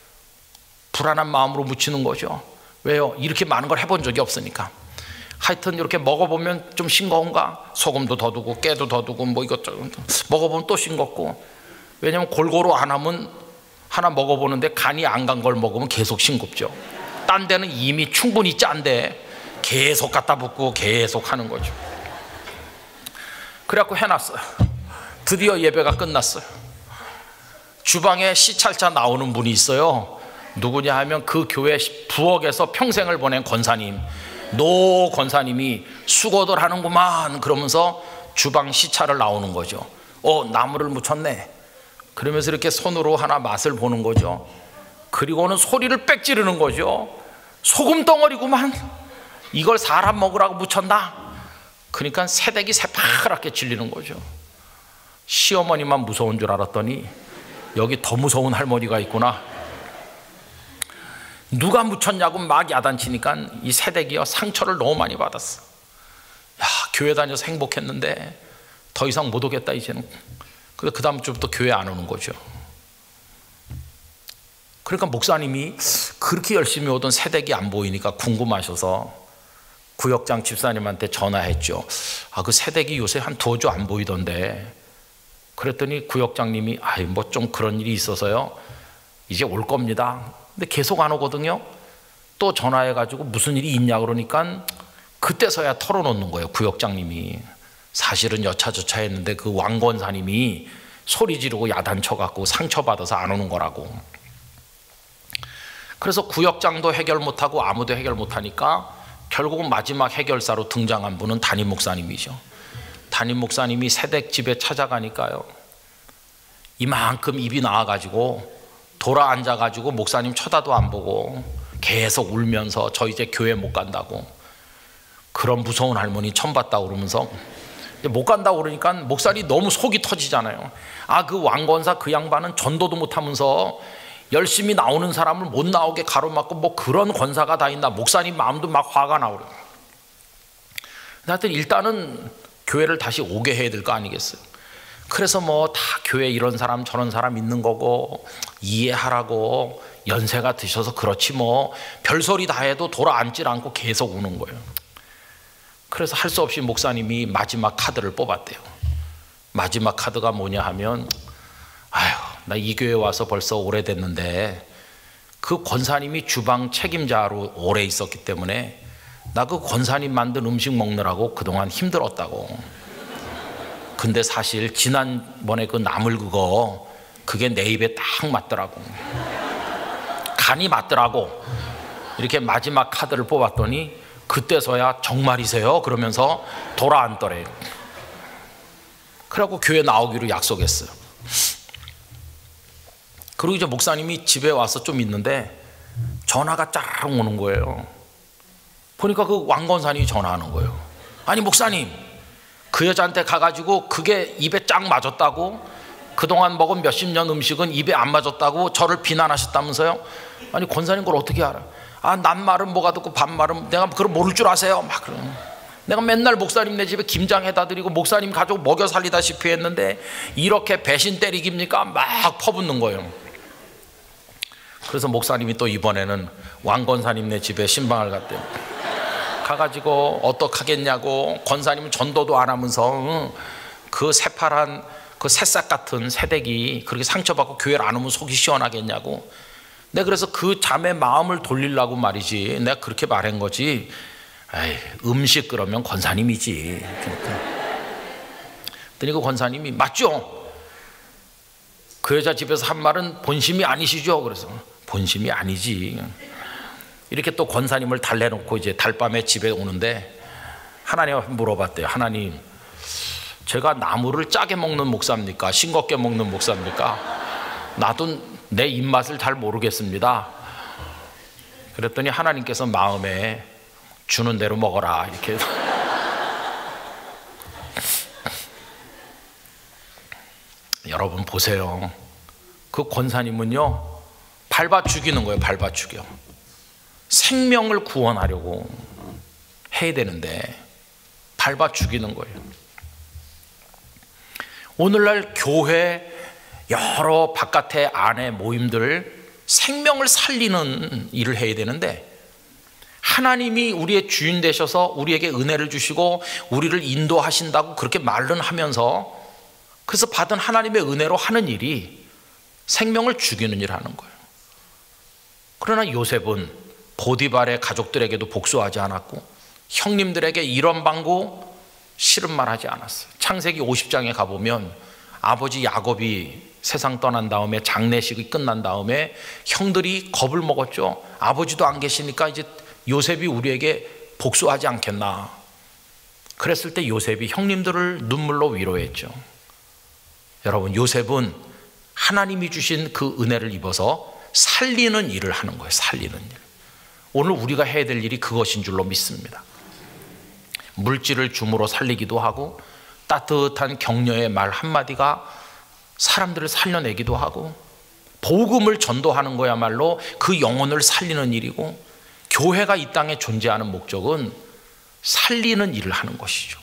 불안한 마음으로 묻히는 거죠. 왜요? 이렇게 많은 걸 해본 적이 없으니까. 하여튼 이렇게 먹어보면 좀 싱거운가? 소금도 더 두고 깨도 더 두고 뭐 이것저것 먹어보면 또 싱겁고. 왜냐면 골고루 안 하면 하나 먹어보는데 간이 안 간 걸 먹으면 계속 싱겁죠. 딴 데는 이미 충분히 짠데 계속 갖다 붓고 계속 하는 거죠. 그래갖고 해놨어요. 드디어 예배가 끝났어요. 주방에 시찰차 나오는 분이 있어요. 누구냐 하면 그 교회 부엌에서 평생을 보낸 권사님, 노 권사님이 수고들 하는구만 그러면서 주방 시찰을 나오는 거죠. 나물을 묻혔네. 그러면서 이렇게 손으로 하나 맛을 보는 거죠. 그리고는 소리를 빽 지르는 거죠. 소금 덩어리구만. 이걸 사람 먹으라고 묻혔나? 그러니까 새댁이 새파랗게 질리는 거죠. 시어머니만 무서운 줄 알았더니 여기 더 무서운 할머니가 있구나. 누가 묻혔냐고 막 야단치니까 이 새댁이요, 상처를 너무 많이 받았어. 야, 교회 다녀서 행복했는데 더 이상 못 오겠다 이제는. 그래서 그 다음 주부터 교회 안 오는 거죠. 그러니까 목사님이 그렇게 열심히 오던 새댁이 안 보이니까 궁금하셔서 구역장 집사님한테 전화했죠. 아, 그 새댁이 요새 한 두어 주 안 보이던데. 그랬더니 구역장님이 뭐 좀 그런 일이 있어서요, 이제 올 겁니다. 근데 계속 안 오거든요. 또 전화해가지고 무슨 일이 있냐 그러니까 그때서야 털어놓는 거예요. 구역장님이 사실은 여차저차 했는데 그 왕권사님이 소리 지르고 야단쳐갖고 상처받아서 안 오는 거라고. 그래서 구역장도 해결 못하고 아무도 해결 못하니까 결국은 마지막 해결사로 등장한 분은 담임 목사님이죠. 담임 목사님이 새댁 집에 찾아가니까요, 이만큼 입이 나와가지고 돌아 앉아가지고 목사님 쳐다도 안 보고 계속 울면서 저 이제 교회 못 간다고. 그런 무서운 할머니 처음 봤다고 그러면서 못 간다고 그러니까 목사님 너무 속이 터지잖아요. 그 왕권사 그 양반은 전도도 못하면서 열심히 나오는 사람을 못 나오게 가로막고 뭐 그런 권사가 다 있나. 목사님 마음도 막 화가 나오고. 하여튼 일단은 교회를 다시 오게 해야 될 거 아니겠어요. 그래서 뭐 다 교회 이런 사람 저런 사람 있는 거고 이해하라고, 연세가 드셔서 그렇지 뭐 별소리 다 해도 돌아 앉질 않고 계속 우는 거예요. 그래서 할 수 없이 목사님이 마지막 카드를 뽑았대요. 마지막 카드가 뭐냐 하면, 나 이 교회 와서 벌써 오래됐는데 그 권사님이 주방 책임자로 오래 있었기 때문에 나 그 권사님 만든 음식 먹느라고 그동안 힘들었다고. 근데 사실 지난번에 그 나물 그게 내 입에 딱 맞더라고. 간이 맞더라고. 이렇게 마지막 카드를 뽑았더니 그때서야 정말이세요? 그러면서 돌아앉더래요. 그래갖고 교회 나오기로 약속했어요. 그리고 이제 목사님이 집에 와서 좀 있는데 전화가 짜르릉 오는 거예요. 보니까 그 왕건사님이 전화하는 거예요. 아니 목사님, 그 여자한테 가가지고 그게 입에 쫙 맞았다고, 그동안 먹은 몇십 년 음식은 입에 안 맞았다고 저를 비난하셨다면서요? 아니 권사님 그걸 어떻게 알아? 아, 낱말은 뭐가 듣고 반말은 내가 그걸 모를 줄 아세요? 막 그러는. 내가 맨날 목사님 내 집에 김장 해다 드리고 목사님 가족 먹여 살리다시피 했는데 이렇게 배신 때리기입니까? 막 퍼붓는 거예요. 그래서 목사님이 또 이번에는 왕권사님 내 집에 신방을 갔대요. 가가지고 어떡하겠냐고, 권사님은 전도도 안 하면서 그 새파란 그 새싹 같은 새댁이 그렇게 상처받고 교회를 안 오면 속이 시원하겠냐고. 내가 그래서 그 자매 마음을 돌리려고 말이지, 내가 그렇게 말한 거지. 에이, 음식 그러면 권사님이지. 그랬더니 그 권사님이 맞죠? 그 여자 집에서 한 말은 본심이 아니시죠? 그래서 본심이 아니지. 이렇게 또 권사님을 달래놓고 이제 달밤에 집에 오는데 하나님한테 물어봤대요. 하나님, 제가 나무를 짜게 먹는 목사입니까? 싱겁게 먹는 목사입니까? 나도 내 입맛을 잘 모르겠습니다. 그랬더니 하나님께서 마음에 주는 대로 먹어라 이렇게. 여러분 보세요. 그 권사님은요 밟아 죽이는 거예요. 밟아 죽여. 생명을 구원하려고 해야 되는데 밟아 죽이는 거예요. 오늘날 교회 여러 바깥에 안에 모임들 생명을 살리는 일을 해야 되는데 하나님이 우리의 주인 되셔서 우리에게 은혜를 주시고 우리를 인도하신다고 그렇게 말은 하면서 그래서 받은 하나님의 은혜로 하는 일이 생명을 죽이는 일을 하는 거예요. 그러나 요셉은 보디발의 가족들에게도 복수하지 않았고 형님들에게 이런 방구 싫은 말 하지 않았어요. 창세기 50장에 가보면 아버지 야곱이 세상 떠난 다음에 장례식이 끝난 다음에 형들이 겁을 먹었죠. 아버지도 안 계시니까 이제 요셉이 우리에게 복수하지 않겠나. 그랬을 때 요셉이 형님들을 눈물로 위로했죠. 여러분, 요셉은 하나님이 주신 그 은혜를 입어서 살리는 일을 하는 거예요. 살리는 일. 오늘 우리가 해야 될 일이 그것인 줄로 믿습니다. 물질을 줌으로 살리기도 하고 따뜻한 격려의 말 한마디가 사람들을 살려내기도 하고 복음을 전도하는 거야말로 그 영혼을 살리는 일이고 교회가 이 땅에 존재하는 목적은 살리는 일을 하는 것이죠.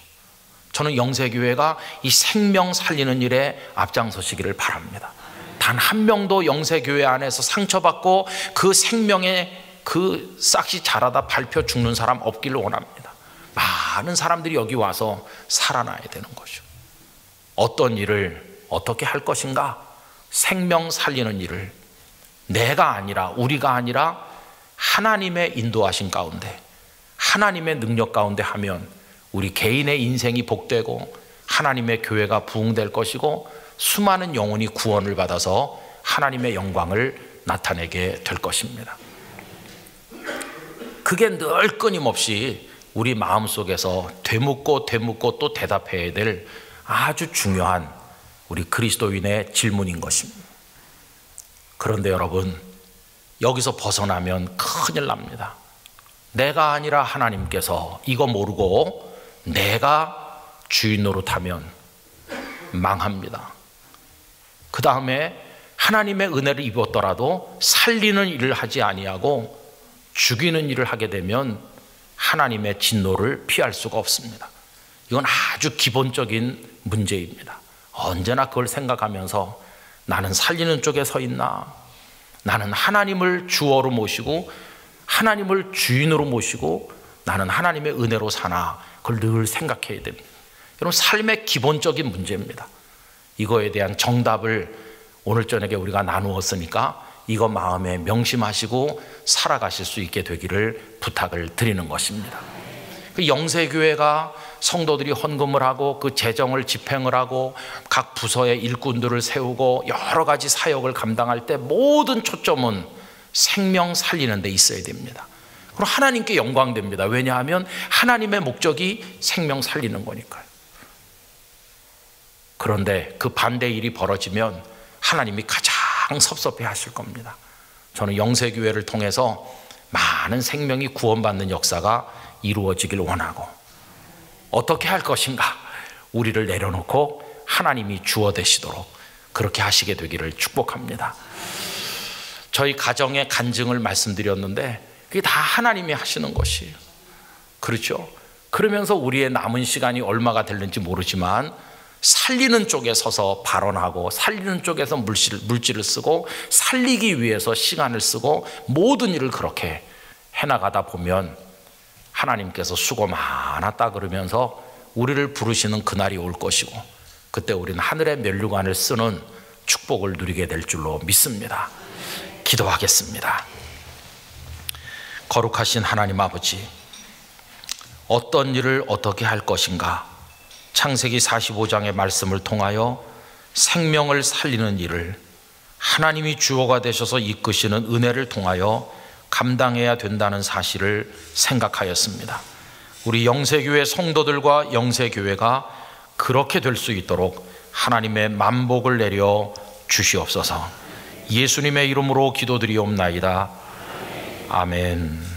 저는 영세교회가 이 생명 살리는 일에 앞장서시기를 바랍니다. 단 한 명도 영세교회 안에서 상처받고 그 생명의 그 싹이 자라다 밟혀 죽는 사람 없기를 원합니다. 많은 사람들이 여기 와서 살아나야 되는 거죠. 어떤 일을 어떻게 할 것인가? 생명 살리는 일을 내가 아니라 우리가 아니라 하나님의 인도하신 가운데 하나님의 능력 가운데 하면 우리 개인의 인생이 복되고 하나님의 교회가 부흥될 것이고 수많은 영혼이 구원을 받아서 하나님의 영광을 나타내게 될 것입니다. 그게 늘 끊임없이 우리 마음속에서 되묻고 또 대답해야 될 아주 중요한 우리 그리스도인의 질문인 것입니다. 그런데 여러분, 여기서 벗어나면 큰일 납니다. 내가 아니라 하나님께서 이거 모르고 내가 주인 노릇하면 망합니다. 그 다음에 하나님의 은혜를 입었더라도 살리는 일을 하지 아니하고 죽이는 일을 하게 되면 하나님의 진노를 피할 수가 없습니다. 이건 아주 기본적인 문제입니다. 언제나 그걸 생각하면서 나는 살리는 쪽에 서 있나? 나는 하나님을 주어로 모시고 하나님을 주인으로 모시고 나는 하나님의 은혜로 사나? 그걸 늘 생각해야 됩니다. 여러분, 삶의 기본적인 문제입니다. 이거에 대한 정답을 오늘 저녁에 우리가 나누었으니까 이거 마음에 명심하시고 살아가실 수 있게 되기를 부탁을 드리는 것입니다. 그 영세교회가 성도들이 헌금을 하고 그 재정을 집행을 하고 각 부서의 일꾼들을 세우고 여러 가지 사역을 감당할 때 모든 초점은 생명 살리는 데 있어야 됩니다. 그리고 하나님께 영광됩니다. 왜냐하면 하나님의 목적이 생명 살리는 거니까요. 그런데 그 반대 일이 벌어지면 하나님이 가장 섭섭해 하실 겁니다. 저는 영세교회를 통해서 많은 생명이 구원받는 역사가 이루어지길 원하고, 어떻게 할 것인가? 우리를 내려놓고 하나님이 주어 되시도록 그렇게 하시게 되기를 축복합니다. 저희 가정의 간증을 말씀드렸는데 그게 다 하나님이 하시는 것이에요. 그렇죠? 그러면서 우리의 남은 시간이 얼마가 될는지 모르지만 살리는 쪽에 서서 발언하고, 살리는 쪽에서 물질을 쓰고, 살리기 위해서 시간을 쓰고, 모든 일을 그렇게 해나가다 보면 하나님께서 수고 많았다 그러면서 우리를 부르시는 그날이 올 것이고, 그때 우리는 하늘의 면류관을 쓰는 축복을 누리게 될 줄로 믿습니다. 기도하겠습니다. 거룩하신 하나님 아버지, 어떤 일을 어떻게 할 것인가? 창세기 45장의 말씀을 통하여 생명을 살리는 일을 하나님이 주어가 되셔서 이끄시는 은혜를 통하여 감당해야 된다는 사실을 생각하였습니다. 우리 영세교회 성도들과 영세교회가 그렇게 될 수 있도록 하나님의 만복을 내려 주시옵소서. 예수님의 이름으로 기도드리옵나이다. 아멘.